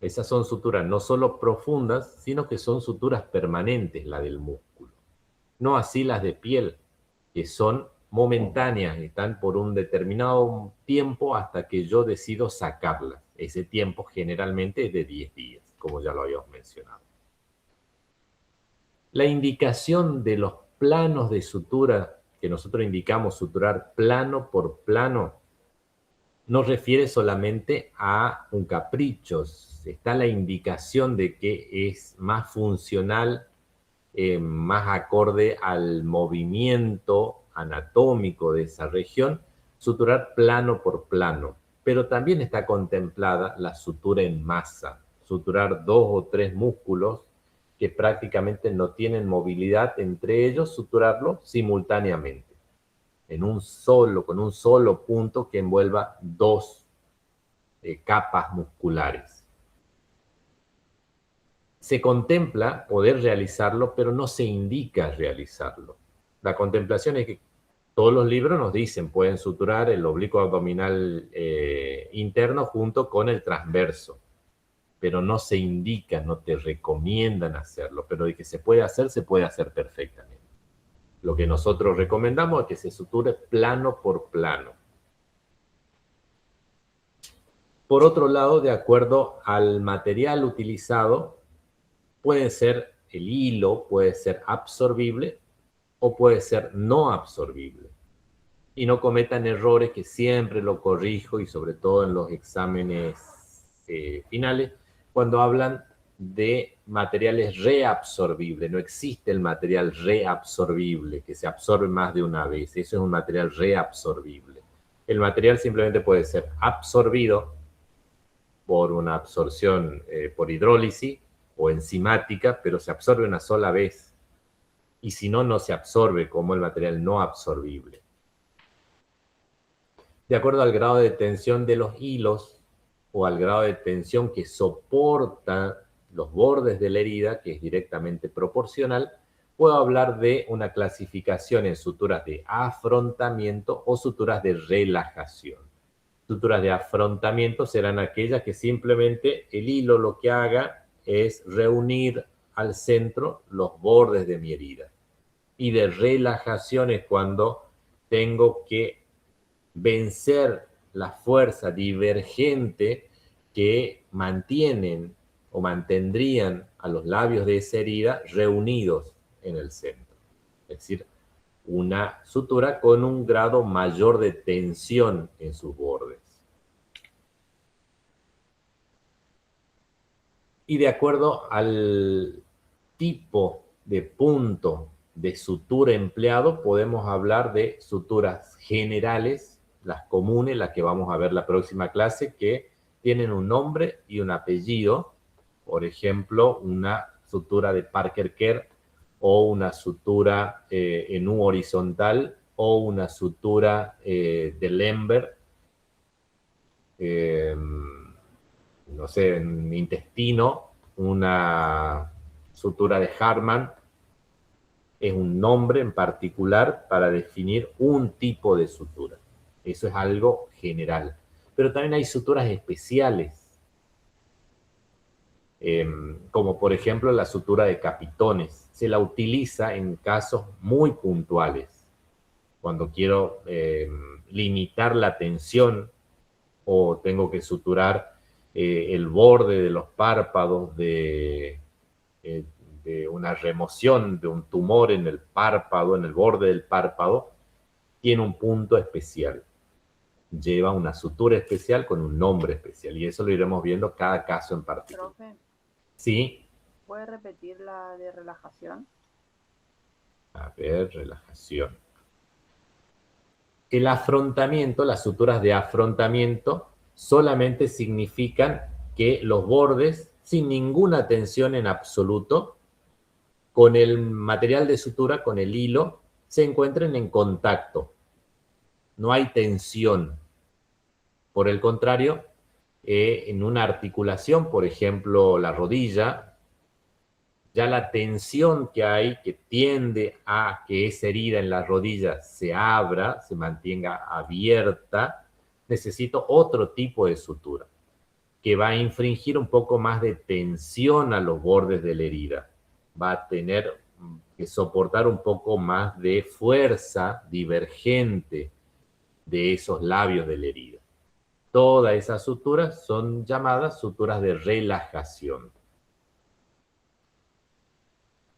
Esas son suturas no solo profundas, sino que son suturas permanentes, la del músculo. No así las de piel, que son momentáneas, están por un determinado tiempo hasta que yo decido sacarlas. Ese tiempo generalmente es de 10 días, como ya lo habíamos mencionado. La indicación de los planos de sutura, que nosotros indicamos suturar plano por plano, no refiere solamente a un capricho. Está la indicación de que es más funcional, más acorde al movimiento anatómico de esa región, suturar plano por plano. Pero también está contemplada la sutura en masa, suturar 2 o 3 músculos que prácticamente no tienen movilidad entre ellos, suturarlo simultáneamente, con un solo punto que envuelva 2 capas musculares. Se contempla poder realizarlo, pero no se indica realizarlo. La contemplación es que todos los libros nos dicen, pueden suturar el oblicuo abdominal interno junto con el transverso, pero no se indica, no te recomiendan hacerlo, pero de que se puede hacer perfectamente. Lo que nosotros recomendamos es que se suture plano por plano. Por otro lado, de acuerdo al material utilizado, puede ser el hilo, puede ser absorbible o puede ser no absorbible. Y no cometan errores, que siempre lo corrijo, y sobre todo en los exámenes finales, cuando hablan de materiales reabsorbibles. No existe el material reabsorbible, que se absorbe más de una vez. Eso es un material reabsorbible. El material simplemente puede ser absorbido por una absorción por hidrólisis o enzimática, pero se absorbe una sola vez. Y si no, no se absorbe como el material no absorbible. De acuerdo al grado de tensión de los hilos o al grado de tensión que soporta los bordes de la herida, que es directamente proporcional, puedo hablar de una clasificación en suturas de afrontamiento o suturas de relajación. Suturas de afrontamiento serán aquellas que simplemente el hilo lo que haga es reunir al centro los bordes de mi herida. Y de relajación es cuando tengo que vencer la fuerza divergente que mantienen o mantendrían a los labios de esa herida reunidos en el centro. Es decir, una sutura con un grado mayor de tensión en sus bordes. Y de acuerdo al tipo de punto de sutura empleado, podemos hablar de suturas generales, las comunes, las que vamos a ver la próxima clase, que tienen un nombre y un apellido. Por ejemplo, una sutura de Parker-Kerr o una sutura en U horizontal o una sutura de Lemberg, no sé, en intestino, una sutura de Hartmann. Es un nombre en particular para definir un tipo de sutura. Eso es algo general. Pero también hay suturas especiales, como por ejemplo la sutura de capitones. Se la utiliza en casos muy puntuales, cuando quiero limitar la tensión o tengo que suturar el borde de los párpados de una remoción de un tumor en el párpado, en el borde del párpado, tiene un punto especial. Lleva una sutura especial con un nombre especial. Y eso lo iremos viendo cada caso en particular. Profe, ¿Sí? ¿puede repetir la de relajación? A ver, relajación. El afrontamiento, las suturas de afrontamiento, solamente significan que los bordes, sin ninguna tensión en absoluto, con el material de sutura, con el hilo, se encuentren en contacto. No hay tensión. Por el contrario, en una articulación, por ejemplo, la rodilla, ya la tensión que hay, que tiende a que esa herida en la rodilla se abra, se mantenga abierta, necesito otro tipo de sutura, que va a infringir un poco más de tensión a los bordes de la herida. Va a tener que soportar un poco más de fuerza divergente de esos labios de la herida. Todas esas suturas son llamadas suturas de relajación.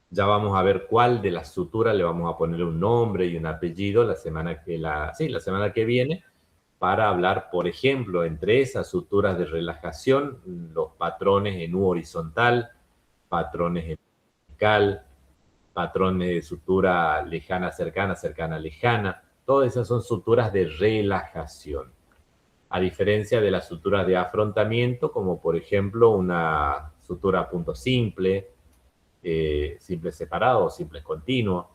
Ya vamos a ver cuál de las suturas le vamos a poner un nombre y un apellido la semana que viene, para hablar, por ejemplo, entre esas suturas de relajación, los patrones en U horizontal, patrones en vertical, patrones de sutura lejana, cercana, cercana, lejana. Todas esas son suturas de relajación. A diferencia de las suturas de afrontamiento, como por ejemplo una sutura a punto simple, simple separado o simple continuo,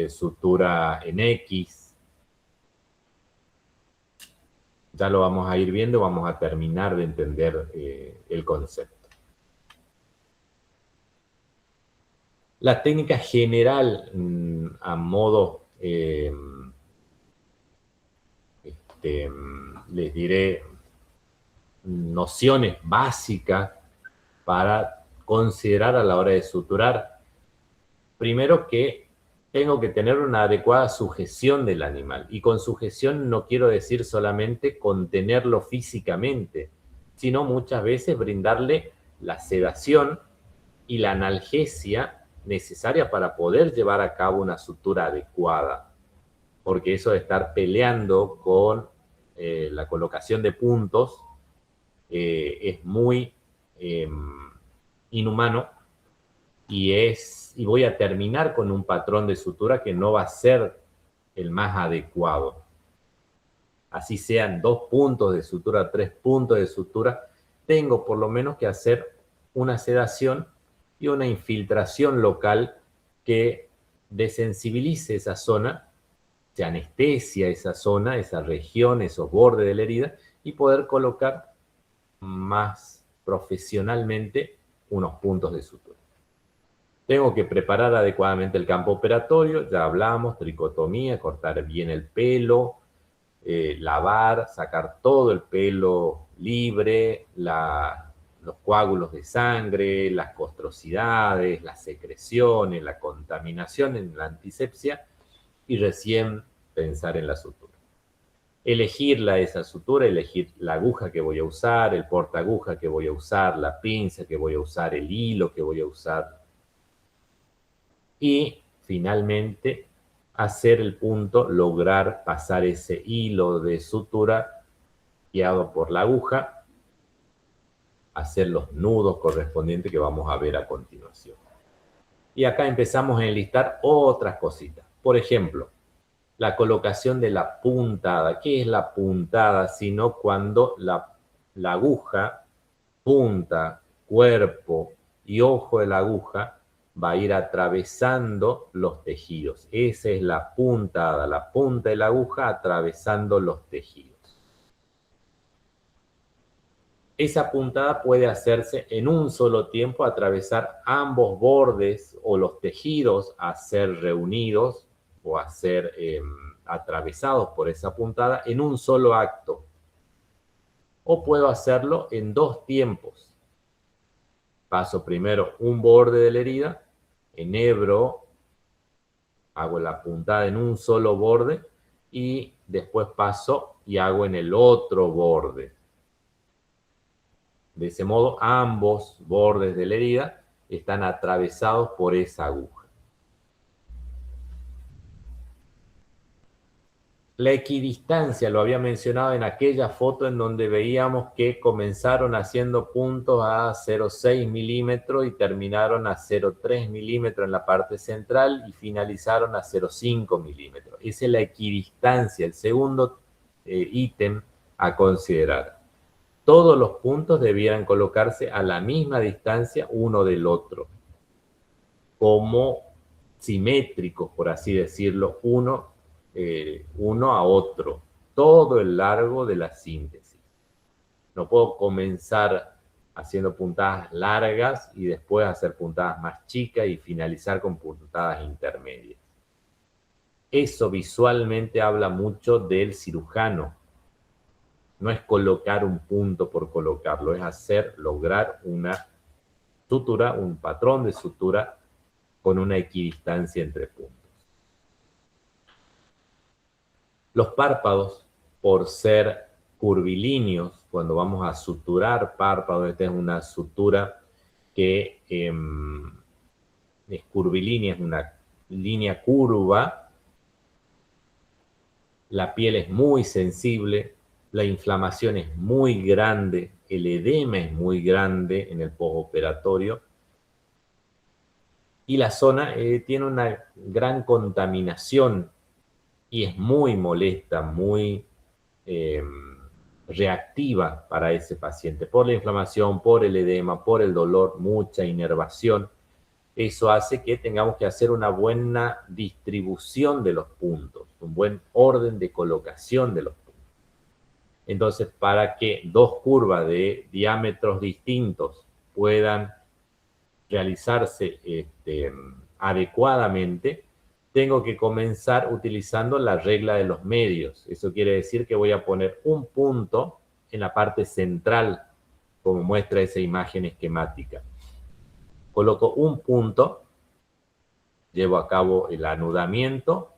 sutura en X. Ya lo vamos a ir viendo, vamos a terminar de entender el concepto. La técnica general, a modo, les diré, nociones básicas para considerar a la hora de suturar. Primero, que tengo que tener una adecuada sujeción del animal. Y con sujeción no quiero decir solamente contenerlo físicamente, sino muchas veces brindarle la sedación y la analgesia necesaria para poder llevar a cabo una sutura adecuada. Porque eso de estar peleando con la colocación de puntos es muy inhumano y voy a terminar con un patrón de sutura que no va a ser el más adecuado. Así sean 2 puntos de sutura, 3 puntos de sutura, tengo por lo menos que hacer una sedación y una infiltración local que desensibilice esa zona, se anestesia esa zona, esa región, esos bordes de la herida y poder colocar más profesionalmente unos puntos de sutura. Tengo que preparar adecuadamente el campo operatorio, ya hablamos, tricotomía, cortar bien el pelo, lavar, sacar todo el pelo libre, los coágulos de sangre, las costrosidades, las secreciones, la contaminación en la antisepsia y recién pensar en la sutura. Elegir esa sutura, elegir la aguja que voy a usar, el portaaguja que voy a usar, la pinza que voy a usar, el hilo que voy a usar. Y finalmente hacer el punto, lograr pasar ese hilo de sutura guiado por la aguja, hacer los nudos correspondientes que vamos a ver a continuación. Y acá empezamos a enlistar otras cositas. Por ejemplo, la colocación de la puntada. ¿Qué es la puntada? Sino cuando la aguja, punta, cuerpo y ojo de la aguja va a ir atravesando los tejidos. Esa es la puntada, la punta de la aguja atravesando los tejidos. Esa puntada puede hacerse en un solo tiempo, atravesar ambos bordes o los tejidos a ser reunidos o a ser atravesados por esa puntada en un solo acto. O puedo hacerlo en 2 tiempos. Paso primero un borde de la herida, enhebro, hago la puntada en un solo borde y después paso y hago en el otro borde. De ese modo, ambos bordes de la herida están atravesados por esa aguja. La equidistancia, lo había mencionado en aquella foto en donde veíamos que comenzaron haciendo puntos a 0,6 milímetros y terminaron a 0,3 milímetros en la parte central y finalizaron a 0,5 milímetros. Esa es la equidistancia, el segundo ítem a considerar. Todos los puntos debieran colocarse a la misma distancia uno del otro, como simétricos, por así decirlo, uno a otro, todo el largo de la síntesis. No puedo comenzar haciendo puntadas largas y después hacer puntadas más chicas y finalizar con puntadas intermedias. Eso visualmente habla mucho del cirujano. No es colocar un punto por colocarlo, es lograr una sutura, un patrón de sutura con una equidistancia entre puntos. Los párpados, por ser curvilíneos, cuando vamos a suturar párpados, esta es una sutura que es curvilínea, es una línea curva, la piel es muy sensible, la inflamación es muy grande, el edema es muy grande en el postoperatorio y la zona tiene una gran contaminación y es muy molesta, muy reactiva para ese paciente por la inflamación, por el edema, por el dolor, mucha inervación. Eso hace que tengamos que hacer una buena distribución de los puntos, un buen orden de colocación de los puntos. Entonces, para que 2 curvas de diámetros distintos puedan realizarse adecuadamente, tengo que comenzar utilizando la regla de los medios. Eso quiere decir que voy a poner un punto en la parte central, como muestra esa imagen esquemática. Coloco un punto, llevo a cabo el anudamiento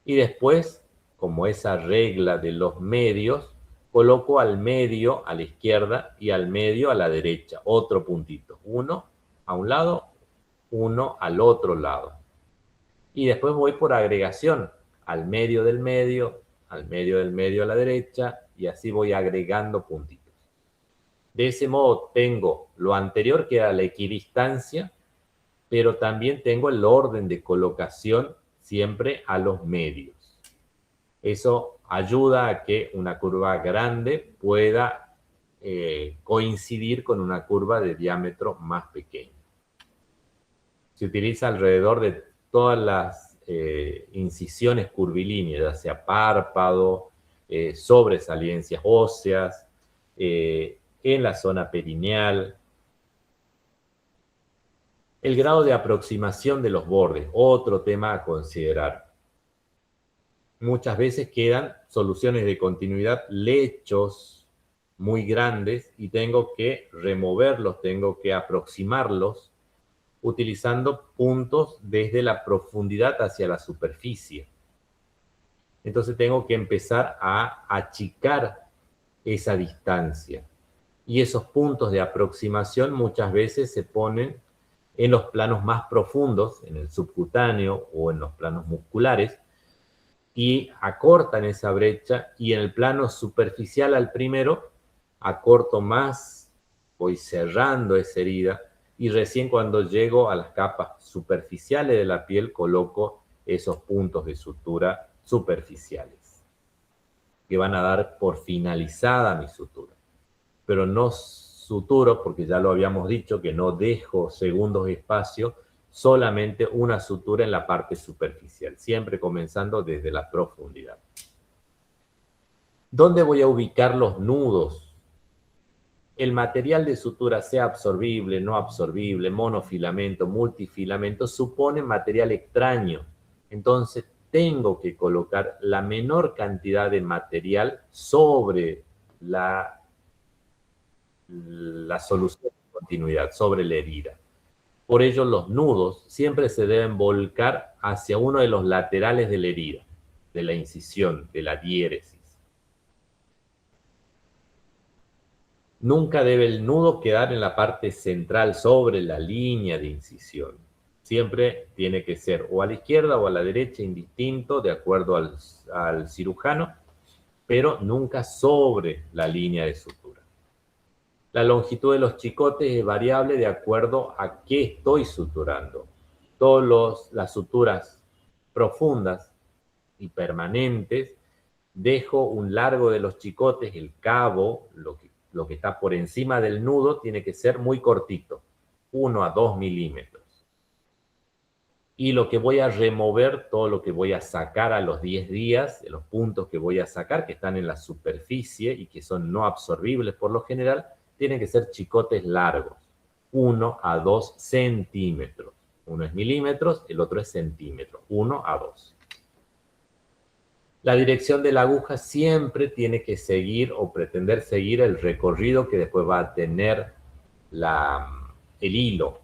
y después, como esa regla de los medios, coloco al medio a la izquierda y al medio a la derecha, otro puntito. Uno a un lado, uno al otro lado. Y después voy por agregación, al medio del medio a la derecha, y así voy agregando puntitos. De ese modo tengo lo anterior, que era la equidistancia, pero también tengo el orden de colocación siempre a los medios. Eso ayuda a que una curva grande pueda coincidir con una curva de diámetro más pequeño. Se utiliza alrededor de todas las incisiones curvilíneas, ya sea párpado, sobresaliencias óseas, en la zona perineal. El grado de aproximación de los bordes, otro tema a considerar. Muchas veces quedan soluciones de continuidad, lechos muy grandes, y tengo que removerlos, tengo que aproximarlos utilizando puntos desde la profundidad hacia la superficie. Entonces tengo que empezar a achicar esa distancia. Y esos puntos de aproximación muchas veces se ponen en los planos más profundos, en el subcutáneo o en los planos musculares, y acortan esa brecha, y en el plano superficial al primero acorto más, voy cerrando esa herida, y recién cuando llego a las capas superficiales de la piel coloco esos puntos de sutura superficiales que van a dar por finalizada mi sutura. Pero no suturo, porque ya lo habíamos dicho, que no dejo segundos de espacio, solamente una sutura en la parte superficial, siempre comenzando desde la profundidad. ¿Dónde voy a ubicar los nudos? El material de sutura, sea absorbible, no absorbible, monofilamento, multifilamento, supone material extraño. Entonces tengo que colocar la menor cantidad de material sobre la solución de continuidad, sobre la herida. Por ello, los nudos siempre se deben volcar hacia uno de los laterales de la herida, de la incisión, de la diéresis. Nunca debe el nudo quedar en la parte central, sobre la línea de incisión. Siempre tiene que ser o a la izquierda o a la derecha, indistinto, de acuerdo al cirujano, pero nunca sobre la línea de sutura. La longitud de los chicotes es variable de acuerdo a qué estoy suturando. Todas las suturas profundas y permanentes, dejo un largo de los chicotes, el cabo, lo que está por encima del nudo, tiene que ser muy cortito, 1 a 2 milímetros. Y lo que voy a remover, todo lo que voy a sacar a los 10 días, los puntos que voy a sacar, que están en la superficie y que son no absorbibles por lo general, tienen que ser chicotes largos, 1 a 2 centímetros. Uno es milímetros, el otro es centímetros, 1 a 2. La dirección de la aguja siempre tiene que seguir o pretender seguir el recorrido que después va a tener el hilo.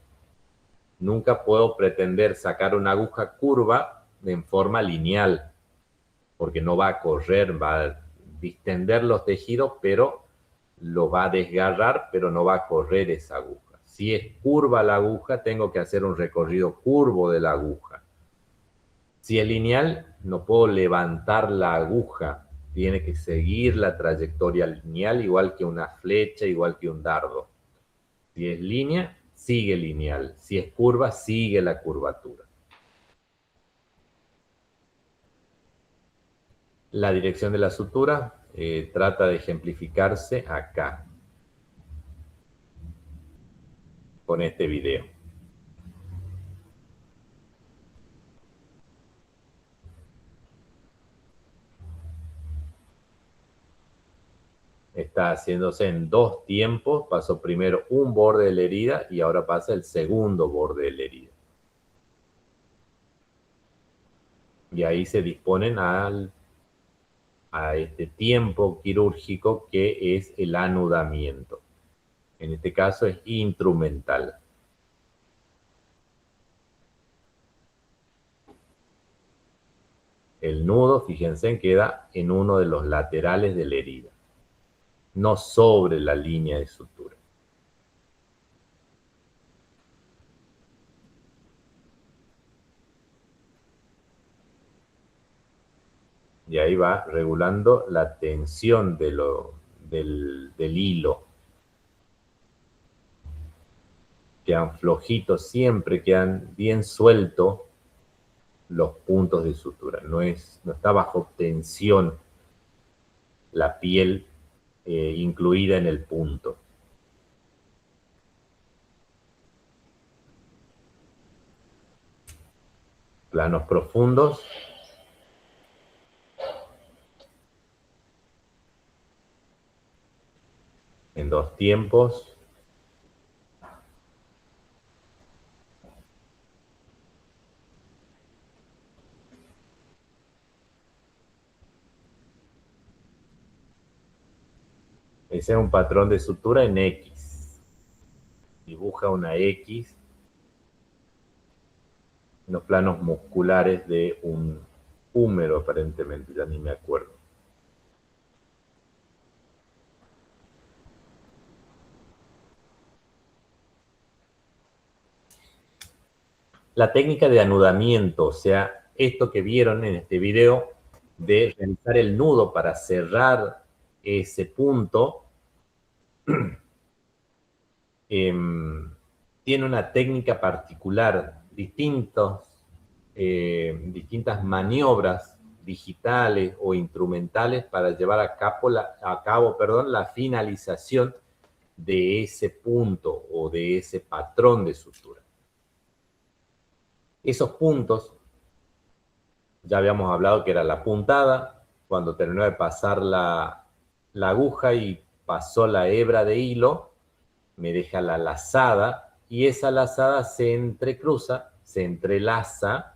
Nunca puedo pretender sacar una aguja curva en forma lineal, porque no va a correr, va a distender los tejidos, pero lo va a desgarrar, pero no va a correr esa aguja. Si es curva la aguja, tengo que hacer un recorrido curvo de la aguja. Si es lineal, no puedo levantar la aguja, tiene que seguir la trayectoria lineal, igual que una flecha, igual que un dardo. Si es línea, sigue lineal. Si es curva, sigue la curvatura. La dirección de la sutura trata de ejemplificarse acá, con este video. Está haciéndose en 2 tiempos. Pasó primero un borde de la herida y ahora pasa el segundo borde de la herida. Y ahí se disponen a este tiempo quirúrgico que es el anudamiento. En este caso es instrumental. El nudo, fíjense, queda en uno de los laterales de la herida, no sobre la línea de sutura. Y ahí va regulando la tensión del hilo. quedan flojitos, siempre quedan bien sueltos los puntos de sutura. No está bajo tensión la piel incluida en el punto. Planos profundos. En 2 tiempos. Ese es un patrón de sutura en X. Dibuja una X en los planos musculares de un húmero, aparentemente, ya ni me acuerdo. La técnica de anudamiento, o sea, esto que vieron en este video, de realizar el nudo para cerrar ese punto, tiene una técnica particular, distintas maniobras digitales o instrumentales para llevar a cabo la finalización de ese punto o de ese patrón de sutura. Esos puntos, ya habíamos hablado que era la puntada, cuando terminó de pasar la aguja y pasó la hebra de hilo, me deja la lazada, y esa lazada se entrecruza, se entrelaza,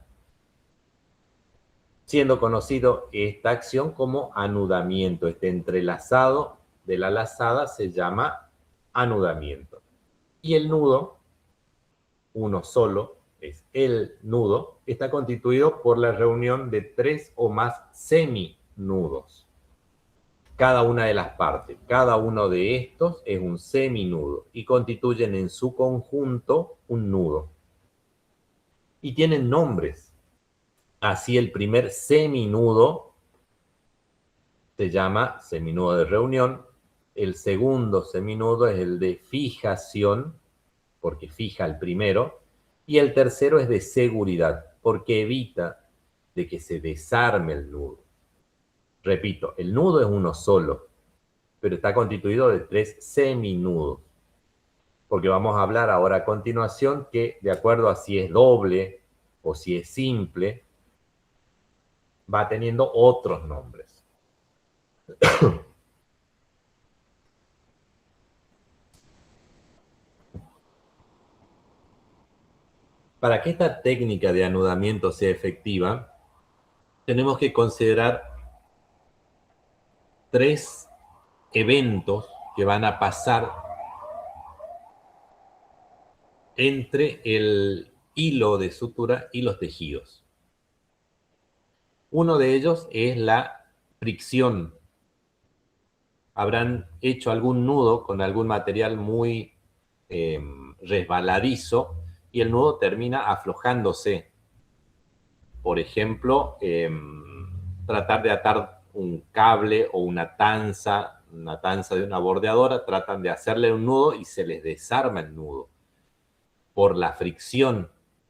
siendo conocido esta acción como anudamiento. Este entrelazado de la lazada se llama anudamiento. Y el nudo, uno solo, es el nudo, está constituido por la reunión de 3 o más seminudos. Cada una de las partes, cada uno de estos es un seminudo y constituyen en su conjunto un nudo. Y tienen nombres. Así el primer seminudo se llama seminudo de reunión. El segundo seminudo es el de fijación, porque fija el primero. Y el tercero es de seguridad, porque evita de que se desarme el nudo. Repito, el nudo es uno solo, pero está constituido de 3 seminudos. Porque vamos a hablar ahora a continuación que, de acuerdo a si es doble o si es simple, va teniendo otros nombres. Para que esta técnica de anudamiento sea efectiva, tenemos que considerar 3 eventos que van a pasar entre el hilo de sutura y los tejidos. Uno de ellos es la fricción. Habrán hecho algún nudo con algún material muy resbaladizo y el nudo termina aflojándose. Por ejemplo, tratar de atar un cable o una tanza de una bordeadora, tratan de hacerle un nudo y se les desarma el nudo por la fricción.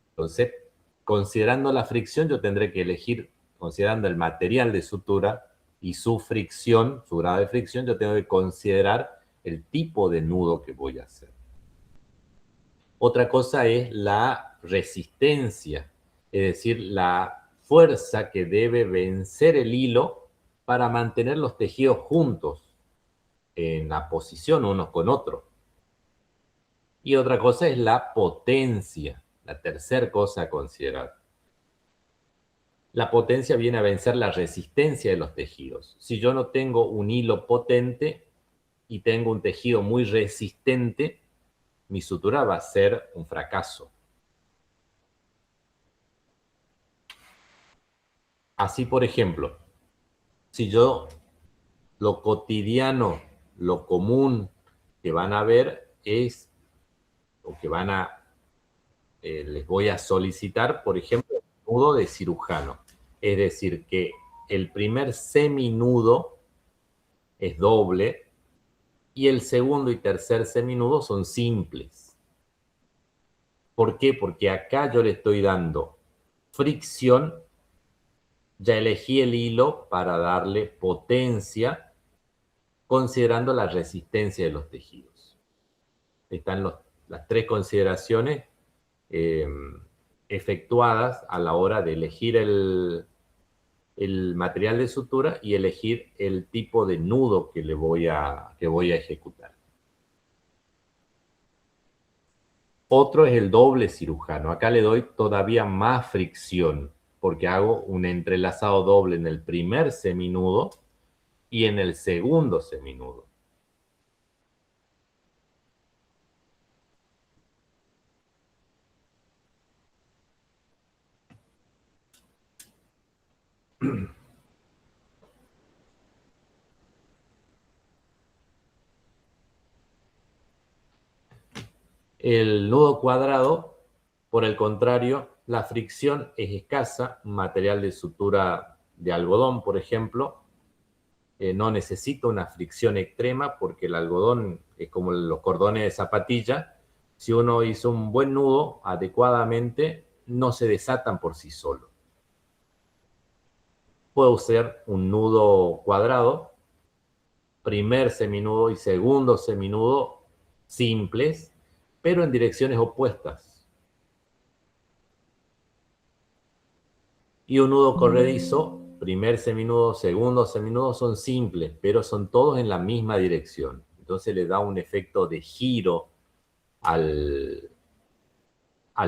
Entonces, considerando la fricción, yo tendré que elegir, considerando el material de sutura y su fricción, su grado de fricción, yo tengo que considerar el tipo de nudo que voy a hacer. Otra cosa es la resistencia, es decir, la fuerza que debe vencer el hilo para mantener los tejidos juntos en la posición unos con otros. Y otra cosa es la potencia, la tercera cosa a considerar. La potencia viene a vencer la resistencia de los tejidos. Si yo no tengo un hilo potente y tengo un tejido muy resistente, mi sutura va a ser un fracaso. Así, por ejemplo, si yo lo cotidiano, lo común que van a ver es, o que les voy a solicitar, por ejemplo, un nudo de cirujano. Es decir, que el primer seminudo es doble y el segundo y tercer seminudo son simples. ¿Por qué? Porque acá yo le estoy dando fricción, ya elegí el hilo para darle potencia, considerando la resistencia de los tejidos. Están las tres consideraciones eh, efectuadas a la hora de elegir el material de sutura y elegir el tipo de nudo que voy a ejecutar. Otro es el doble cirujano. Acá le doy todavía más fricción porque hago un entrelazado doble en el primer seminudo y en el segundo seminudo. El nudo cuadrado, por el contrario, la fricción es escasa, material de sutura de algodón, por ejemplo, no necesita una fricción extrema porque el algodón es como los cordones de zapatilla. Si uno hizo un buen nudo adecuadamente, no se desatan por sí solos. Puedo usar un nudo cuadrado, primer seminudo y segundo seminudo simples, pero en direcciones opuestas. Y un nudo corredizo, primer seminudo, segundo seminudo, son simples, pero son todos en la misma dirección. Entonces le da un efecto de giro al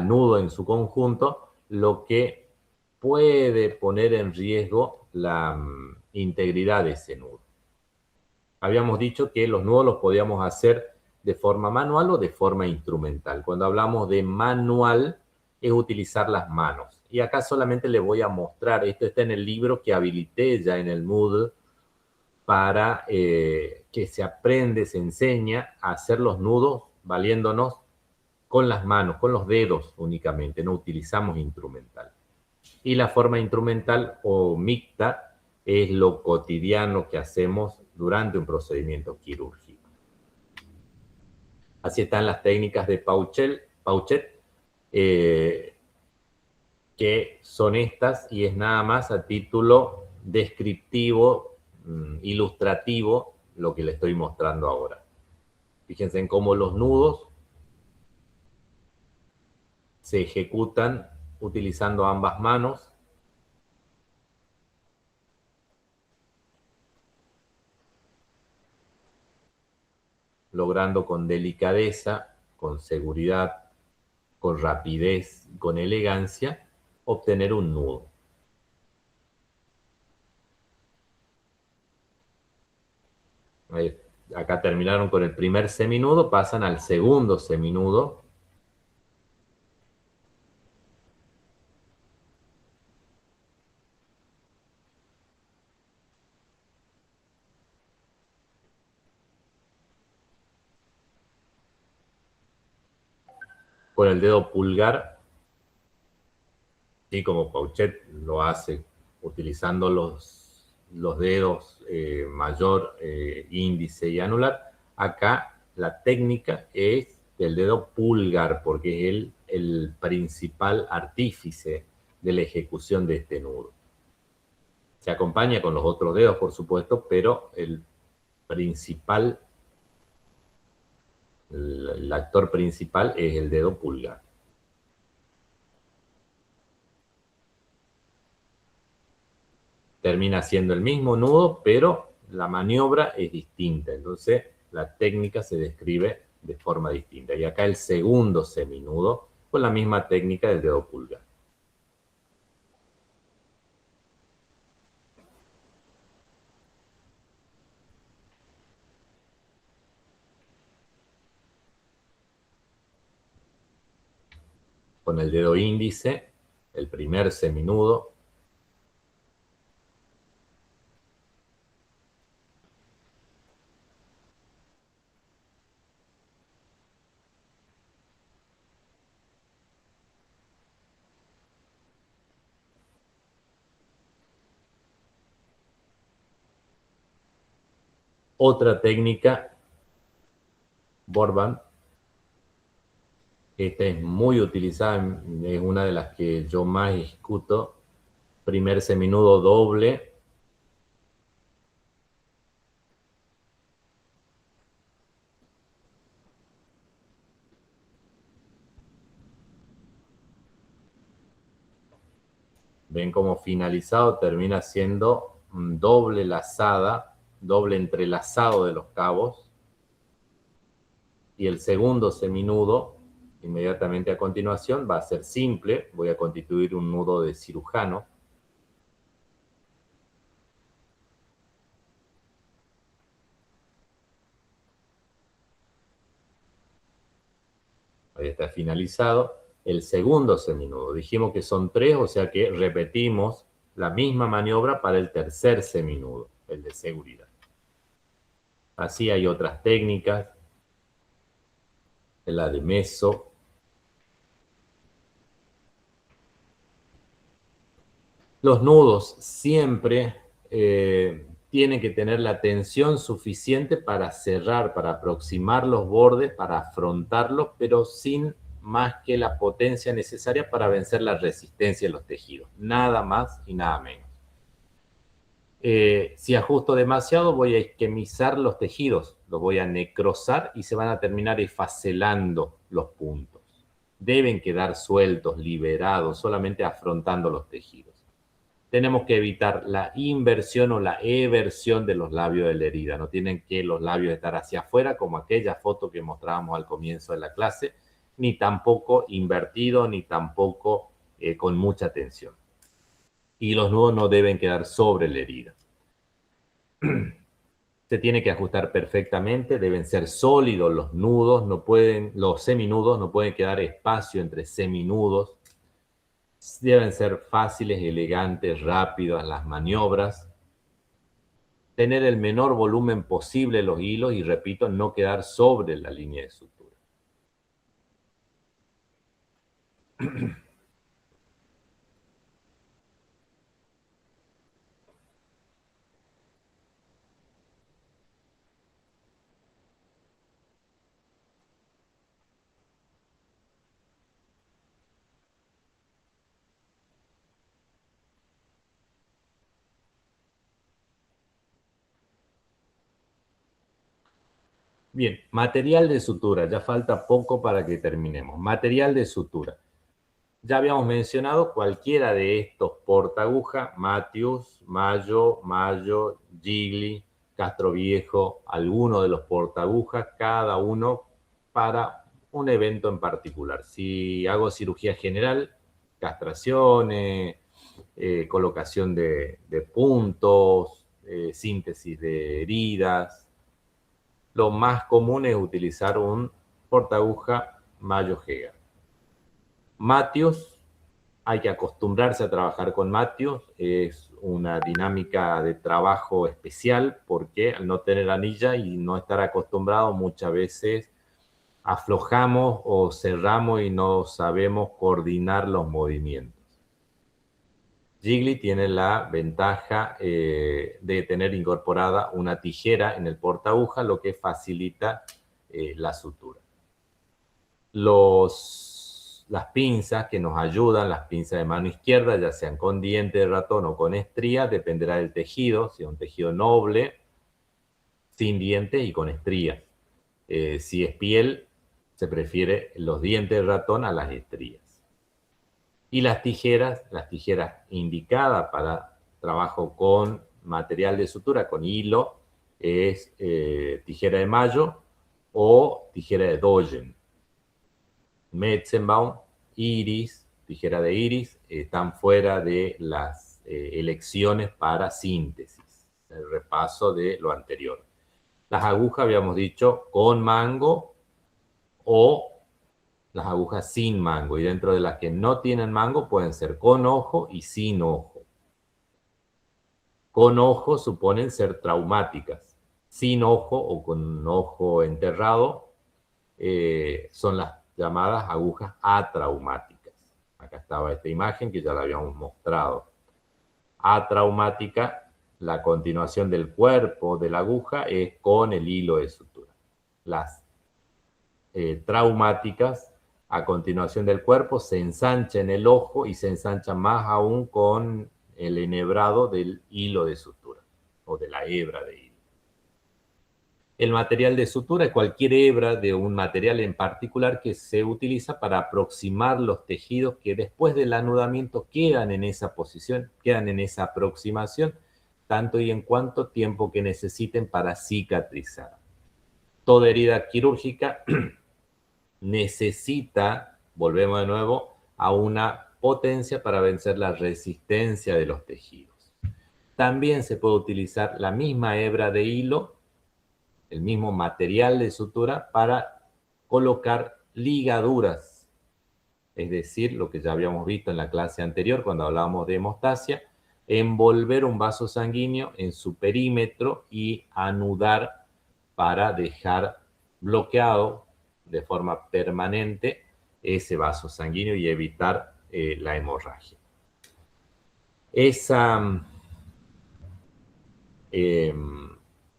nudo en su conjunto, lo que puede poner en riesgo la integridad de ese nudo. Habíamos dicho que los nudos los podíamos hacer de forma manual o de forma instrumental. Cuando hablamos de manual, es utilizar las manos. Y acá solamente les voy a mostrar, esto está en el libro que habilité ya en el Moodle para que se aprende, se enseña a hacer los nudos valiéndonos con las manos, con los dedos únicamente, no utilizamos instrumental. Y la forma instrumental o mixta es lo cotidiano que hacemos durante un procedimiento quirúrgico. Así están las técnicas de Pauchet, que son estas, y es nada más a título descriptivo, ilustrativo, lo que le estoy mostrando ahora. Fíjense en cómo los nudos se ejecutan utilizando ambas manos. Logrando con delicadeza, con seguridad, con rapidez, con elegancia, obtener un nudo. Acá terminaron con el primer seminudo, pasan al segundo seminudo. Con el dedo pulgar, y como Pauchet lo hace, utilizando los dedos mayor, índice y anular, acá la técnica es del dedo pulgar, porque es el principal artífice de la ejecución de este nudo. Se acompaña con los otros dedos, por supuesto, pero el actor principal es el dedo pulgar. Termina siendo el mismo nudo, pero la maniobra es distinta. Entonces, la técnica se describe de forma distinta. Y acá el segundo seminudo con la misma técnica del dedo pulgar. Con el dedo índice, el primer seminudo. Otra técnica, Borban, Esta es muy utilizada, es una de las que yo más ejecuto. Primer seminudo doble. Ven como finalizado termina siendo doble lazada, doble entrelazado de los cabos. Y el segundo seminudo, inmediatamente a continuación, va a ser simple. Voy a constituir un nudo de cirujano. Ahí está finalizado. El segundo seminudo, dijimos que son 3, o sea que repetimos la misma maniobra para el tercer seminudo, el de seguridad. Así hay otras técnicas, la de meso. Los nudos siempre tienen que tener la tensión suficiente para cerrar, para aproximar los bordes, para afrontarlos, pero sin más que la potencia necesaria para vencer la resistencia de los tejidos. Nada más y nada menos. Si ajusto demasiado, voy a isquemizar los tejidos, los voy a necrosar y se van a terminar esfacelando los puntos. Deben quedar sueltos, liberados, solamente afrontando los tejidos. Tenemos que evitar la inversión o la eversión de los labios de la herida. No tienen que los labios estar hacia afuera, como aquella foto que mostrábamos al comienzo de la clase, ni tampoco invertido, ni tampoco con mucha tensión. Y los nudos no deben quedar sobre la herida. Se tiene que ajustar perfectamente, deben ser sólidos los nudos, los seminudos, no pueden quedar espacio entre seminudos. Deben ser fáciles, elegantes, rápidas las maniobras. Tener el menor volumen posible los hilos y, repito, no quedar sobre la línea de sutura. Bien, material de sutura. Ya falta poco para que terminemos. Material de sutura. Ya habíamos mencionado cualquiera de estos portaaguja, Matthews, Mayo, Gigli, Castroviejo, alguno de los portaagujas, cada uno para un evento en particular. Si hago cirugía general, castraciones, colocación de puntos, síntesis de heridas, lo más común es utilizar un portaaguja Mayo-Heger. Matthews, hay que acostumbrarse a trabajar con Matthews, es una dinámica de trabajo especial porque al no tener anilla y no estar acostumbrado muchas veces aflojamos o cerramos y no sabemos coordinar los movimientos. Gigli tiene la ventaja de tener incorporada una tijera en el portaaguja, lo que facilita la sutura. Las pinzas que nos ayudan, las pinzas de mano izquierda, ya sean con diente de ratón o con estrías, dependerá del tejido, si es un tejido noble, sin dientes y con estrías. Si es piel, se prefiere los dientes de ratón a las estrías. Y las tijeras indicadas para trabajo con material de sutura, con hilo, es tijera de Mayo o tijera de Doyen. Metzenbaum, Iris, tijera de Iris, están fuera de las elecciones para síntesis. El repaso de lo anterior. Las agujas, habíamos dicho, con mango o las agujas sin mango. Y dentro de las que no tienen mango pueden ser con ojo y sin ojo. Con ojo suponen ser traumáticas. Sin ojo o con ojo enterrado son las llamadas agujas atraumáticas. Acá estaba esta imagen que ya la habíamos mostrado. Atraumática, la continuación del cuerpo de la aguja es con el hilo de sutura. Las traumáticas a continuación del cuerpo, se ensancha en el ojo y se ensancha más aún con el enhebrado del hilo de sutura o de la hebra de hilo. El material de sutura es cualquier hebra de un material en particular que se utiliza para aproximar los tejidos que después del anudamiento quedan en esa posición, quedan en esa aproximación, tanto y en cuanto tiempo que necesiten para cicatrizar. Toda herida quirúrgica necesita, volvemos de nuevo, a una potencia para vencer la resistencia de los tejidos. También se puede utilizar la misma hebra de hilo, el mismo material de sutura para colocar ligaduras, es decir, lo que ya habíamos visto en la clase anterior cuando hablábamos de hemostasia, envolver un vaso sanguíneo en su perímetro y anudar para dejar bloqueado de forma permanente ese vaso sanguíneo y evitar la hemorragia.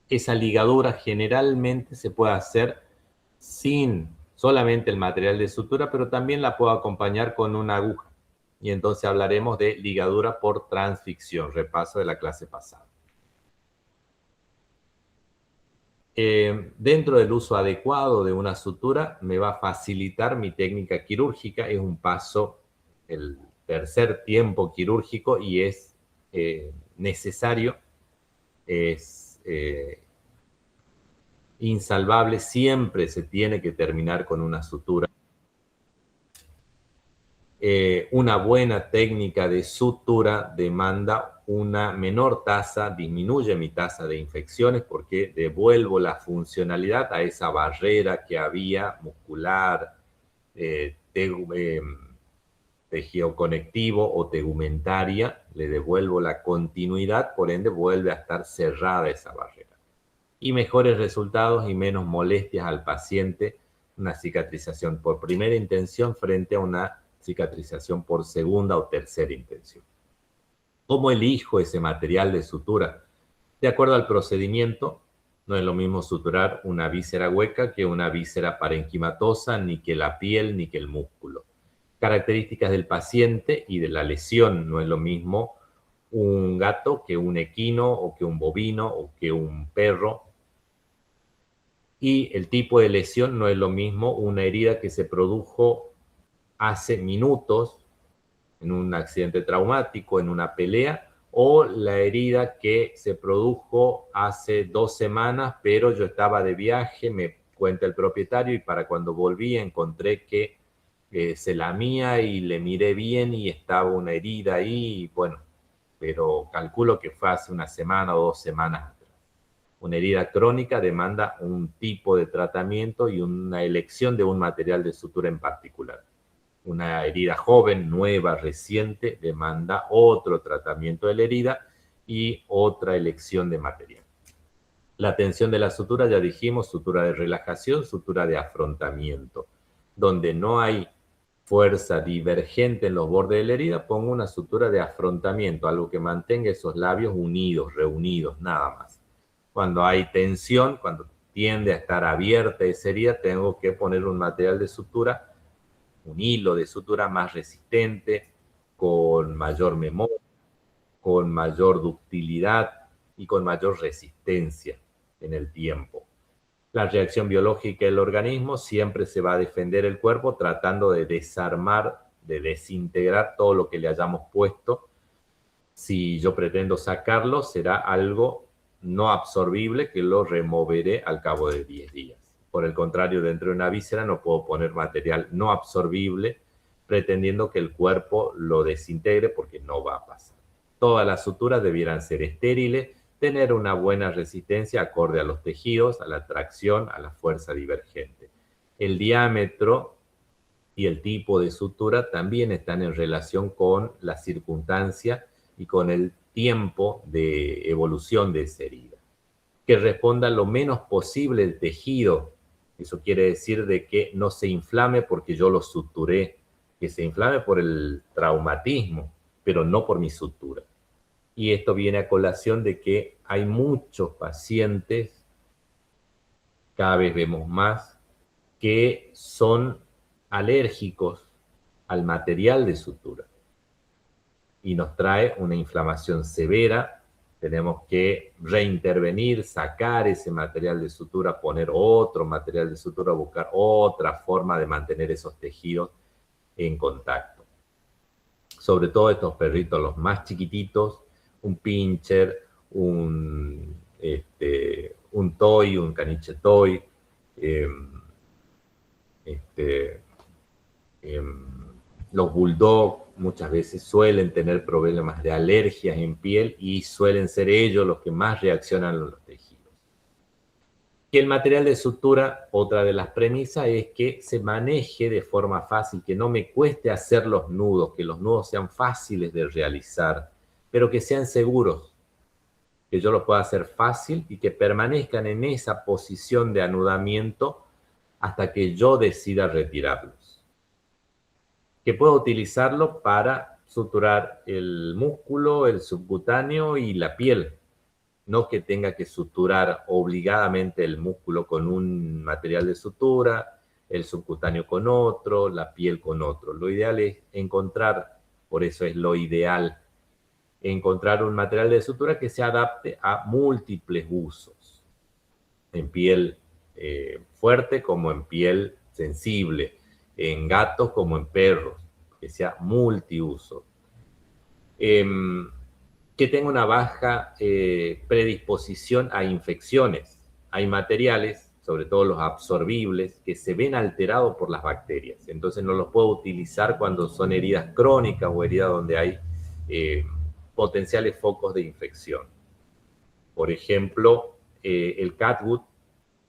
Esa ligadura generalmente se puede hacer sin solamente el material de sutura, pero también la puedo acompañar con una aguja. Y entonces hablaremos de ligadura por transficción, repaso de la clase pasada. Dentro del uso adecuado de una sutura me va a facilitar mi técnica quirúrgica. Es un paso, el tercer tiempo quirúrgico, y es necesario, es insalvable, siempre se tiene que terminar con una sutura. Una buena técnica de sutura demanda una menor tasa, disminuye mi tasa de infecciones porque devuelvo la funcionalidad a esa barrera que había muscular, tejido conectivo o tegumentaria, le devuelvo la continuidad, por ende vuelve a estar cerrada esa barrera. Y mejores resultados y menos molestias al paciente, una cicatrización por primera intención frente a una cicatrización por segunda o tercera intención. ¿Cómo elijo ese material de sutura? De acuerdo al procedimiento, no es lo mismo suturar una víscera hueca que una víscera parenquimatosa, ni que la piel, ni que el músculo. Características del paciente y de la lesión, no es lo mismo un gato que un equino o que un bovino o que un perro. Y el tipo de lesión no es lo mismo una herida que se produjo hace minutos en un accidente traumático, en una pelea, o la herida que se produjo hace 2 semanas, pero yo estaba de viaje, me cuenta el propietario, y para cuando volví encontré que se lamía y le miré bien y estaba una herida ahí, y bueno, pero calculo que fue hace una semana o 2 semanas atrás. Una herida crónica demanda un tipo de tratamiento y una elección de un material de sutura en particular. Una herida joven, nueva, reciente, demanda otro tratamiento de la herida y otra elección de material. La tensión de la sutura, ya dijimos, sutura de relajación, sutura de afrontamiento. Donde no hay fuerza divergente en los bordes de la herida, pongo una sutura de afrontamiento, algo que mantenga esos labios unidos, reunidos, nada más. Cuando hay tensión, cuando tiende a estar abierta esa herida, tengo que poner un material de sutura, un hilo de sutura más resistente, con mayor memoria, con mayor ductilidad y con mayor resistencia en el tiempo. La reacción biológica del organismo siempre se va a defender el cuerpo tratando de desarmar, de desintegrar todo lo que le hayamos puesto. Si yo pretendo sacarlo, será algo no absorbible que lo removeré al cabo de 10 días. Por el contrario, dentro de una víscera no puedo poner material no absorbible pretendiendo que el cuerpo lo desintegre porque no va a pasar. Todas las suturas debieran ser estériles, tener una buena resistencia acorde a los tejidos, a la tracción, a la fuerza divergente. El diámetro y el tipo de sutura también están en relación con la circunstancia y con el tiempo de evolución de esa herida. Que responda lo menos posible el tejido. Eso quiere decir de que no se inflame porque yo lo suturé, que se inflame por el traumatismo, pero no por mi sutura. Y esto viene a colación de que hay muchos pacientes, cada vez vemos más, que son alérgicos al material de sutura y nos trae una inflamación severa. Tenemos que reintervenir, sacar ese material de sutura, poner otro material de sutura, buscar otra forma de mantener esos tejidos en contacto. Sobre todo estos perritos, los más chiquititos, un pincher, un toy, un caniche toy, los bulldog muchas veces suelen tener problemas de alergias en piel y suelen ser ellos los que más reaccionan a los tejidos. Que el material de sutura, otra de las premisas, es que se maneje de forma fácil, que no me cueste hacer los nudos, que los nudos sean fáciles de realizar, pero que sean seguros, que yo los pueda hacer fácil y que permanezcan en esa posición de anudamiento hasta que yo decida retirarlos. Que puedo utilizarlo para suturar el músculo, el subcutáneo y la piel. No que tenga que suturar obligadamente el músculo con un material de sutura, el subcutáneo con otro, la piel con otro. Lo ideal es encontrar, por eso es lo ideal, encontrar un material de sutura que se adapte a múltiples usos. En piel fuerte como en piel sensible, en gatos como en perros, que sea multiuso. Que tenga una baja predisposición a infecciones. Hay materiales, sobre todo los absorbibles, que se ven alterados por las bacterias. Entonces no los puedo utilizar cuando son heridas crónicas o heridas donde hay potenciales focos de infección. Por ejemplo, el catgut,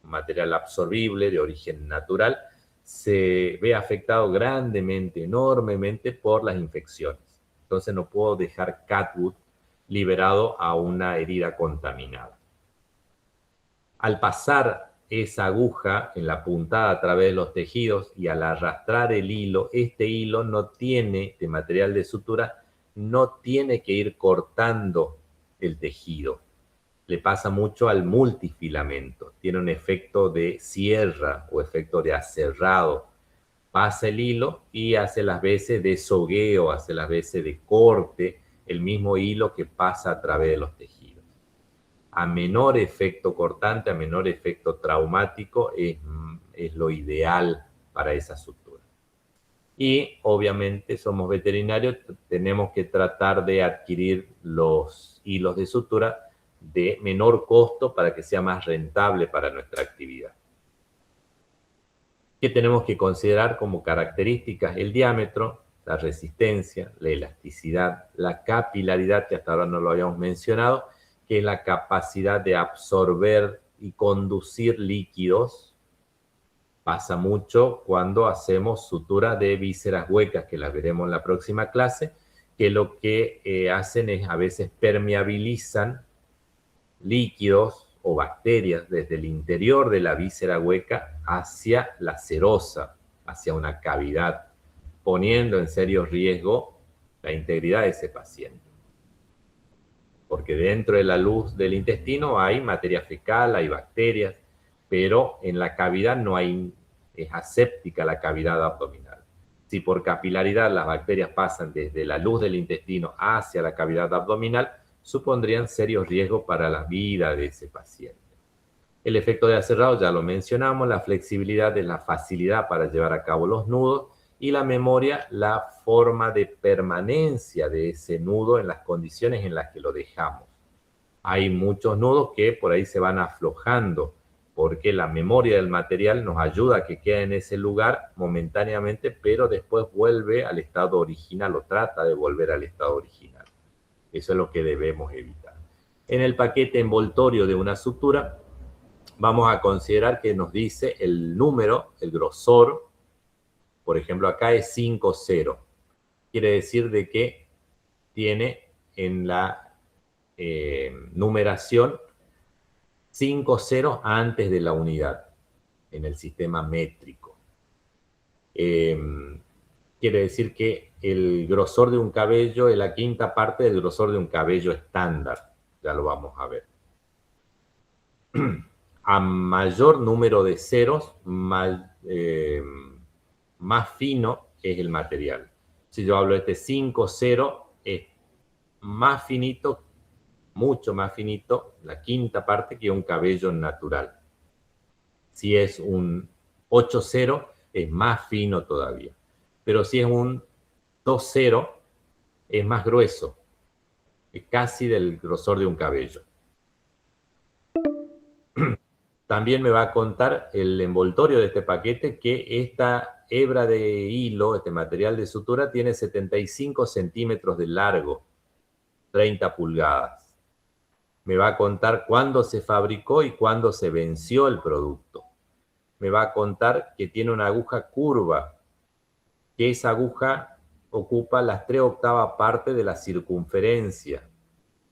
material absorbible de origen natural, se ve afectado grandemente, enormemente por las infecciones. Entonces no puedo dejar catgut liberado a una herida contaminada. Al pasar esa aguja en la puntada a través de los tejidos y al arrastrar el hilo, este hilo no tiene, de material de sutura, no tiene que ir cortando el tejido. Le pasa mucho al multifilamento. Tiene un efecto de sierra o efecto de aserrado. Pasa el hilo y hace las veces de sogueo, hace las veces de corte, el mismo hilo que pasa a través de los tejidos. A menor efecto cortante, a menor efecto traumático, es lo ideal para esa sutura. Y obviamente somos veterinarios, tenemos que tratar de adquirir los hilos de sutura de menor costo para que sea más rentable para nuestra actividad. ¿Qué tenemos que considerar como características? El diámetro, la resistencia, la elasticidad, la capilaridad, que hasta ahora no lo habíamos mencionado, que es la capacidad de absorber y conducir líquidos. Pasa mucho cuando hacemos sutura de vísceras huecas, que las veremos en la próxima clase, que lo que hacen es a veces permeabilizan líquidos o bacterias desde el interior de la víscera hueca hacia la serosa, hacia una cavidad, poniendo en serio riesgo la integridad de ese paciente. Porque dentro de la luz del intestino hay materia fecal, hay bacterias, pero en la cavidad no hay, es aséptica la cavidad abdominal. Si por capilaridad las bacterias pasan desde la luz del intestino hacia la cavidad abdominal, supondrían serios riesgos para la vida de ese paciente. El efecto de aserrado ya lo mencionamos, la flexibilidad es la facilidad para llevar a cabo los nudos y la memoria, la forma de permanencia de ese nudo en las condiciones en las que lo dejamos. Hay muchos nudos que por ahí se van aflojando porque la memoria del material nos ayuda a que quede en ese lugar momentáneamente, pero después vuelve al estado original o trata de volver al estado original. Eso es lo que debemos evitar. En el paquete envoltorio de una sutura, vamos a considerar que nos dice el número, el grosor. Por ejemplo, acá es 5,0. Quiere decir de que tiene en la numeración 5 ceros antes de la unidad en el sistema métrico. Quiere decir que el grosor de un cabello es la quinta parte del grosor de un cabello estándar. Ya lo vamos a ver. A mayor número de ceros, más fino es el material. Si yo hablo de este 5,0, es más finito, mucho más finito, la quinta parte, que un cabello natural. Si es un 8,0, es más fino todavía. Pero si es un 2,0, es más grueso, es casi del grosor de un cabello. También me va a contar el envoltorio de este paquete que esta hebra de hilo, este material de sutura, tiene 75 centímetros de largo, 30 pulgadas. Me va a contar cuándo se fabricó y cuándo se venció el producto. Me va a contar que tiene una aguja curva, que esa aguja ocupa las 3/8 partes de la circunferencia.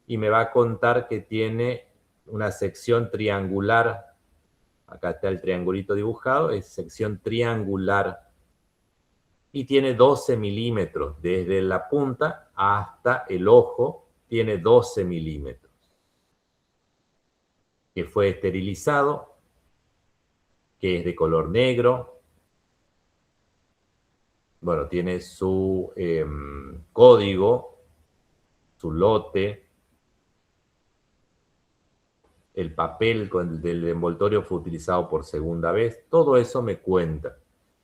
Y me va a contar que tiene una sección triangular. Acá está el triangulito dibujado, es sección triangular. Y tiene 12 milímetros, desde la punta hasta el ojo, tiene 12 milímetros. Que fue esterilizado, que es de color negro. Bueno, tiene su código, su lote. El papel del envoltorio fue utilizado por segunda vez. Todo eso me cuenta.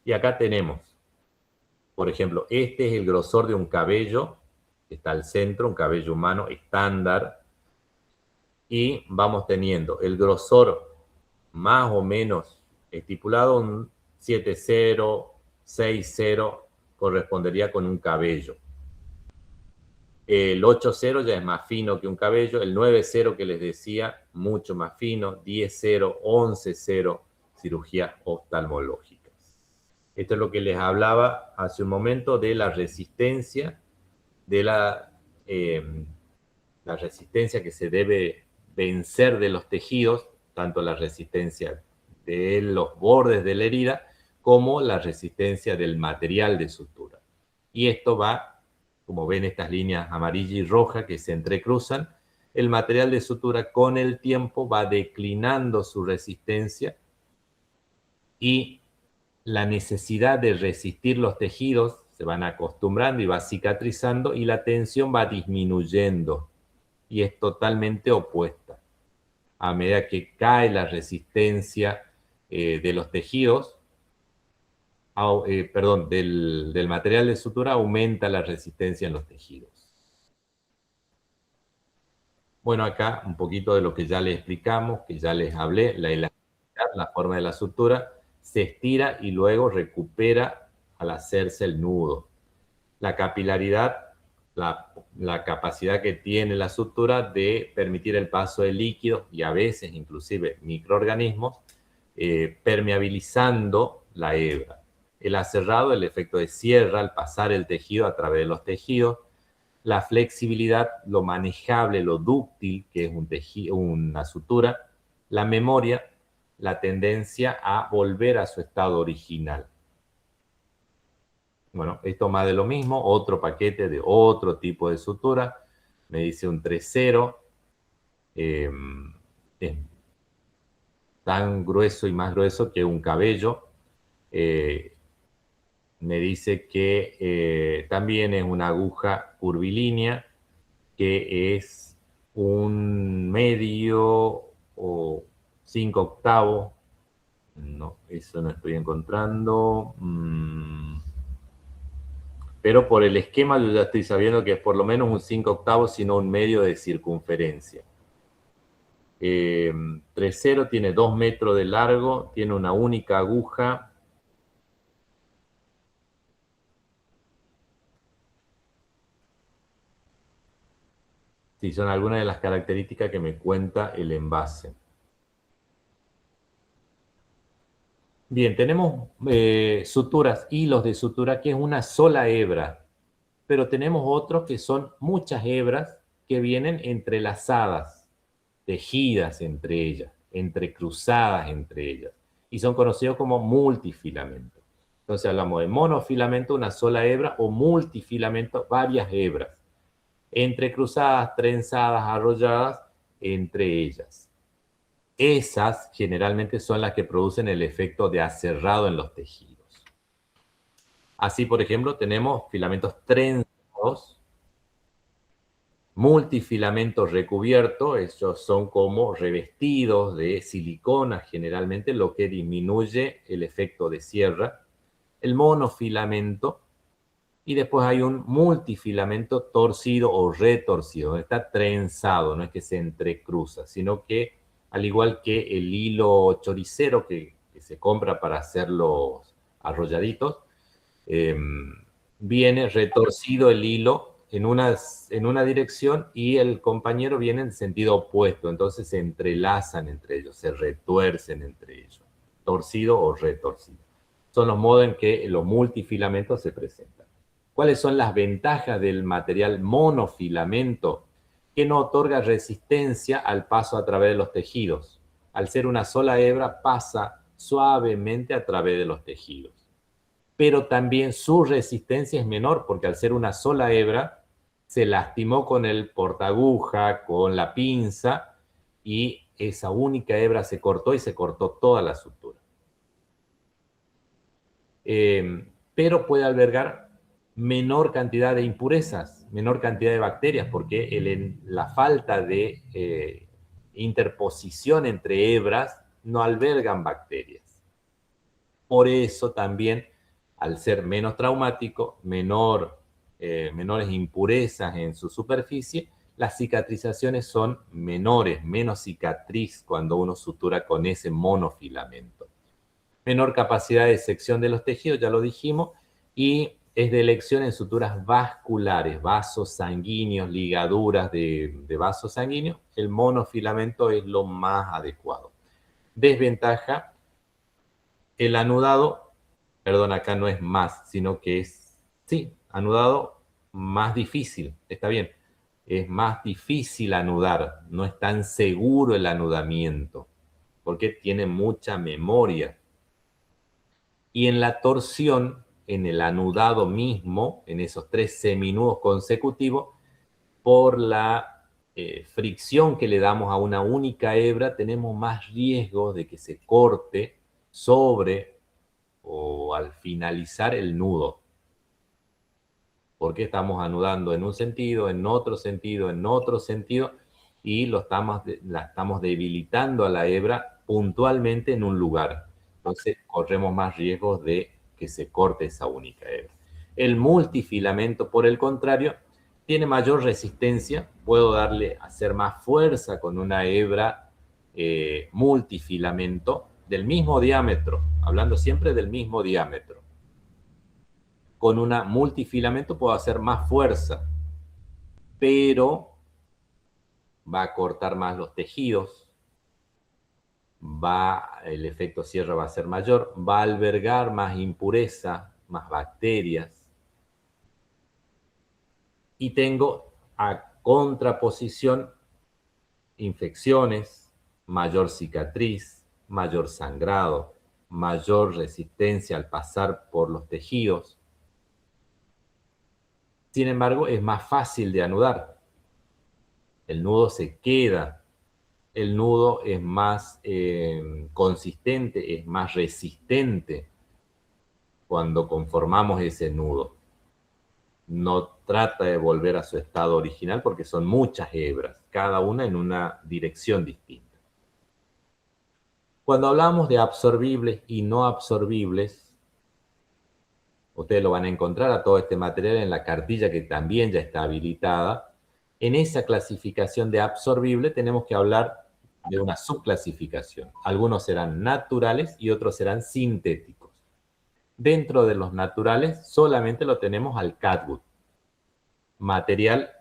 Y acá tenemos, por ejemplo, este es el grosor de un cabello, que está al centro, un cabello humano estándar. Y vamos teniendo el grosor más o menos estipulado, un 7,0, 6,0, correspondería con un cabello. El 8,0 ya es más fino que un cabello, el 9,0 que les decía, mucho más fino, 10,0, 11,0, cirugía oftalmológica. Esto es lo que les hablaba hace un momento de la resistencia, de la resistencia que se debe vencer de los tejidos, tanto la resistencia de los bordes de la herida como la resistencia del material de sutura. Y esto va, como ven estas líneas amarilla y roja que se entrecruzan, el material de sutura con el tiempo va declinando su resistencia y la necesidad de resistir los tejidos se van acostumbrando y va cicatrizando y la tensión va disminuyendo y es totalmente opuesta. A medida que cae la resistencia de los tejidos, del material de sutura, aumenta la resistencia en los tejidos. Bueno, acá un poquito de lo que ya les explicamos, que ya les hablé, la elasticidad, la forma de la sutura, se estira y luego recupera al hacerse el nudo. La capilaridad, la capacidad que tiene la sutura de permitir el paso de líquidos y a veces inclusive microorganismos, permeabilizando la hebra. El aserrado, el efecto de cierre al pasar el tejido a través de los tejidos. La flexibilidad, lo manejable, lo dúctil, que es una sutura. La memoria, la tendencia a volver a su estado original. Bueno, esto más de lo mismo, otro paquete de otro tipo de sutura. Me dice un 3,0. Es tan grueso y más grueso que un cabello. Me dice que también es una aguja curvilínea, que es un medio o 5/8. No, eso no estoy encontrando. Pero por el esquema yo ya estoy sabiendo que es por lo menos un 5/8, sino un medio de circunferencia. 3,0 tiene 2 metros de largo, tiene una única aguja. Sí, son algunas de las características que me cuenta el envase. Bien, tenemos suturas, hilos de sutura, que es una sola hebra, pero tenemos otros que son muchas hebras que vienen entrelazadas, tejidas entre ellas, entrecruzadas entre ellas, y son conocidos como multifilamentos. Entonces hablamos de monofilamento, una sola hebra, o multifilamento, varias hebras, entrecruzadas, trenzadas, arrolladas entre ellas. Esas generalmente son las que producen el efecto de aserrado en los tejidos. Así, por ejemplo, tenemos filamentos trenzados, multifilamentos recubiertos, estos son como revestidos de silicona generalmente, lo que disminuye el efecto de sierra. El monofilamento, y después hay un multifilamento torcido o retorcido, está trenzado, no es que se entrecruza, sino que al igual que el hilo choricero que se compra para hacer los arrolladitos, viene retorcido el hilo en una dirección y el compañero viene en sentido opuesto, entonces se entrelazan entre ellos, se retuercen entre ellos, torcido o retorcido. Son los modos en que los multifilamentos se presentan. ¿Cuáles son las ventajas del material monofilamento? Que no otorga resistencia al paso a través de los tejidos. Al ser una sola hebra, pasa suavemente a través de los tejidos. Pero también su resistencia es menor, porque al ser una sola hebra, se lastimó con el portaaguja, con la pinza, y esa única hebra se cortó y se cortó toda la sutura. Pero puede albergar menor cantidad de impurezas, menor cantidad de bacterias, porque la falta de interposición entre hebras no albergan bacterias. Por eso también, al ser menos traumático, menores impurezas en su superficie, las cicatrizaciones son menores, menos cicatriz cuando uno sutura con ese monofilamento. Menor capacidad de sección de los tejidos, ya lo dijimos, y es de elección en suturas vasculares, vasos sanguíneos, ligaduras de vasos sanguíneos. El monofilamento es lo más adecuado. Desventaja, el anudado, perdón, acá no es más, sino que es, sí, anudado más difícil, está bien. Es más difícil anudar, no es tan seguro el anudamiento, porque tiene mucha memoria. Y en la torsión, en el anudado mismo, en esos 3 seminudos consecutivos, por la fricción que le damos a una única hebra, tenemos más riesgo de que se corte sobre o al finalizar el nudo. Porque estamos anudando en un sentido, en otro sentido, en otro sentido, y la estamos debilitando a la hebra puntualmente en un lugar. Entonces corremos más riesgos de que se corte esa única hebra. El multifilamento, por el contrario, tiene mayor resistencia. Puedo hacer más fuerza con una hebra multifilamento del mismo diámetro, hablando siempre del mismo diámetro. Con una multifilamento puedo hacer más fuerza, pero va a cortar más los tejidos, el efecto sierra va a ser mayor, va a albergar más impureza, más bacterias. Y tengo a contraposición infecciones, mayor cicatriz, mayor sangrado, mayor resistencia al pasar por los tejidos. Sin embargo, es más fácil de anudar. El nudo se queda. El nudo es más consistente, es más resistente cuando conformamos ese nudo. No trata de volver a su estado original porque son muchas hebras, cada una en una dirección distinta. Cuando hablamos de absorbibles y no absorbibles, ustedes lo van a encontrar a todo este material en la cartilla que también ya está habilitada. En esa clasificación de absorbible tenemos que hablar de una subclasificación. Algunos serán naturales y otros serán sintéticos. Dentro de los naturales solamente lo tenemos al catgut, material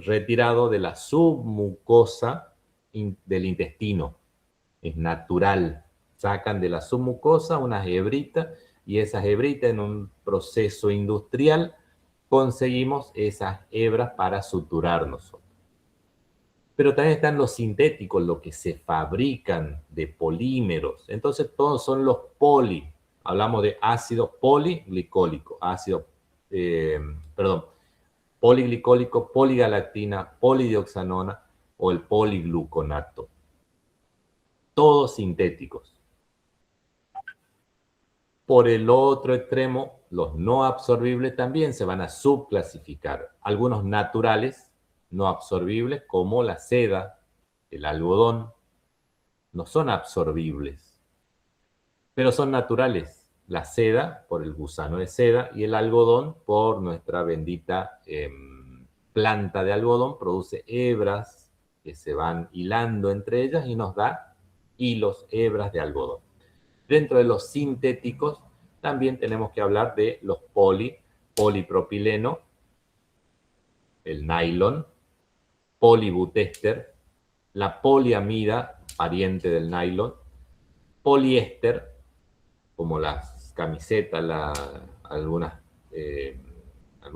retirado de la submucosa del intestino. Es natural. Sacan de la submucosa unas hebritas y esas hebritas en un proceso industrial conseguimos esas hebras para suturar nosotros. Pero también están los sintéticos, los que se fabrican de polímeros. Entonces todos son los poli. Hablamos de ácido poliglicólico, poliglicólico, poligalactina, polidioxanona o el poligluconato. Todos sintéticos. Por el otro extremo, los no absorbibles también se van a subclasificar. Algunos naturales, no absorbibles, como la seda, el algodón, no son absorbibles, pero son naturales. La seda, por el gusano de seda, y el algodón, por nuestra bendita planta de algodón, produce hebras que se van hilando entre ellas y nos da hilos, hebras de algodón. Dentro de los sintéticos, también tenemos que hablar de los polipropileno, el nylon, polibutéster, la poliamida, pariente del nylon, poliéster, como las camisetas, algún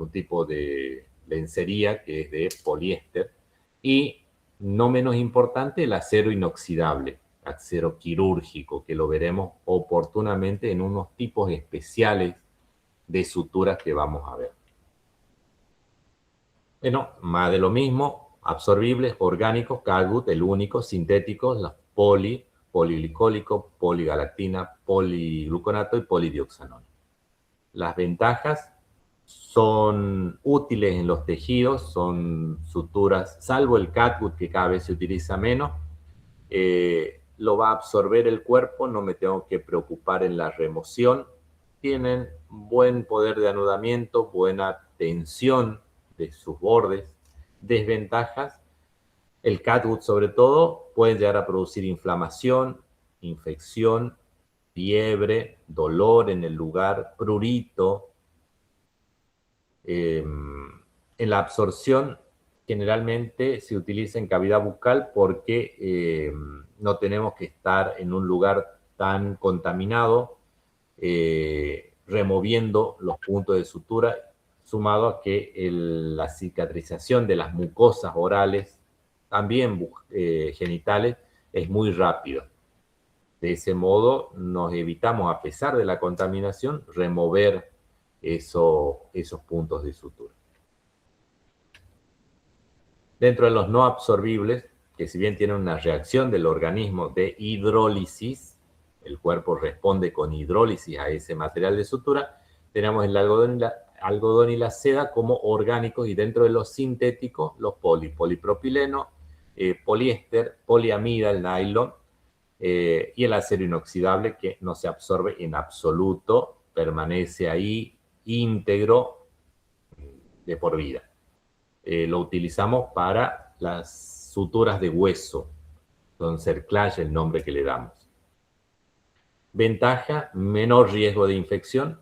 tipo de lencería que es de poliéster, y no menos importante, el acero inoxidable, acero quirúrgico, que lo veremos oportunamente en unos tipos especiales de suturas que vamos a ver. Bueno, más de lo mismo, absorbibles, orgánicos, catgut, el único, sintéticos, los poliglicólico, poligalactina, poligluconato y polidioxanol. Las ventajas son útiles en los tejidos, son suturas, salvo el catgut que cada vez se utiliza menos, lo va a absorber el cuerpo, no me tengo que preocupar en la remoción, tienen buen poder de anudamiento, buena tensión de sus bordes. Desventajas, el catgut sobre todo puede llegar a producir inflamación, infección, fiebre, dolor en el lugar, prurito. En la absorción generalmente se utiliza en cavidad bucal porque no tenemos que estar en un lugar tan contaminado, removiendo los puntos de sutura, sumado a que la cicatrización de las mucosas orales, también genitales, es muy rápido. De ese modo nos evitamos, a pesar de la contaminación, remover esos puntos de sutura. Dentro de los no absorbibles, que si bien tienen una reacción del organismo de hidrólisis, el cuerpo responde con hidrólisis a ese material de sutura, tenemos el algodón y la seda como orgánicos, y dentro de los sintéticos, los polipropileno, poliéster, poliamida, el nylon, y el acero inoxidable, que no se absorbe en absoluto, permanece ahí íntegro de por vida. Lo utilizamos para las suturas de hueso, son cerclage el nombre que le damos. Ventaja, menor riesgo de infección,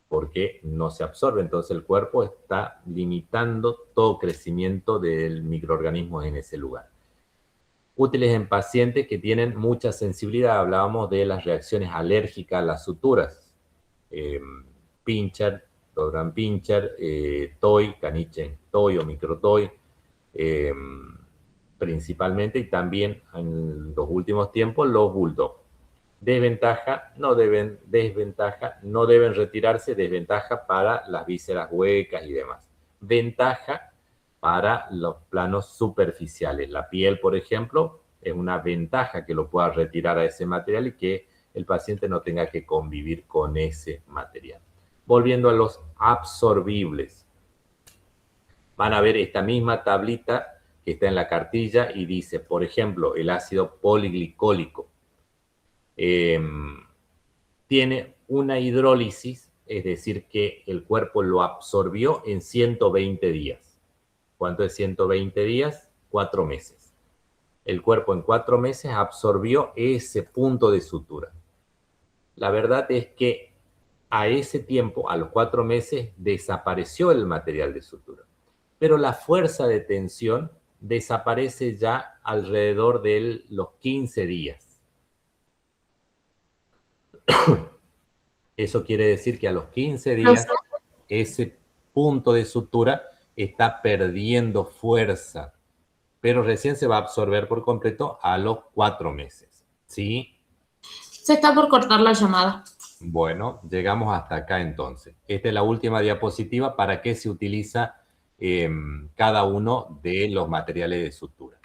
porque no se absorbe, entonces el cuerpo está limitando todo crecimiento del microorganismo en ese lugar. Útiles en pacientes que tienen mucha sensibilidad, hablábamos de las reacciones alérgicas a las suturas, pincher, Dogram pincher, toy, caniche toy o microtoy, principalmente, y también en los últimos tiempos los bulldog. Desventaja, no deben retirarse, desventaja para las vísceras huecas y demás. Ventaja para los planos superficiales. La piel, por ejemplo, es una ventaja que lo pueda retirar a ese material y que el paciente no tenga que convivir con ese material. Volviendo a los absorbibles. Van a ver esta misma tablita que está en la cartilla y dice, por ejemplo, el ácido poliglicólico. Tiene una hidrólisis, es decir, que el cuerpo lo absorbió en 120 días. ¿Cuánto es 120 días? 4 meses. El cuerpo en 4 meses absorbió ese punto de sutura. La verdad es que a ese tiempo, a los 4 meses, desapareció el material de sutura. Pero la fuerza de tensión desaparece ya alrededor de los 15 días. Eso quiere decir que a los 15 días ese punto de sutura está perdiendo fuerza, pero recién se va a absorber por completo a los 4 meses. ¿Sí? Se está por cortar la llamada. Bueno, llegamos hasta acá entonces. Esta es la última diapositiva para qué se utiliza cada uno de los materiales de sutura.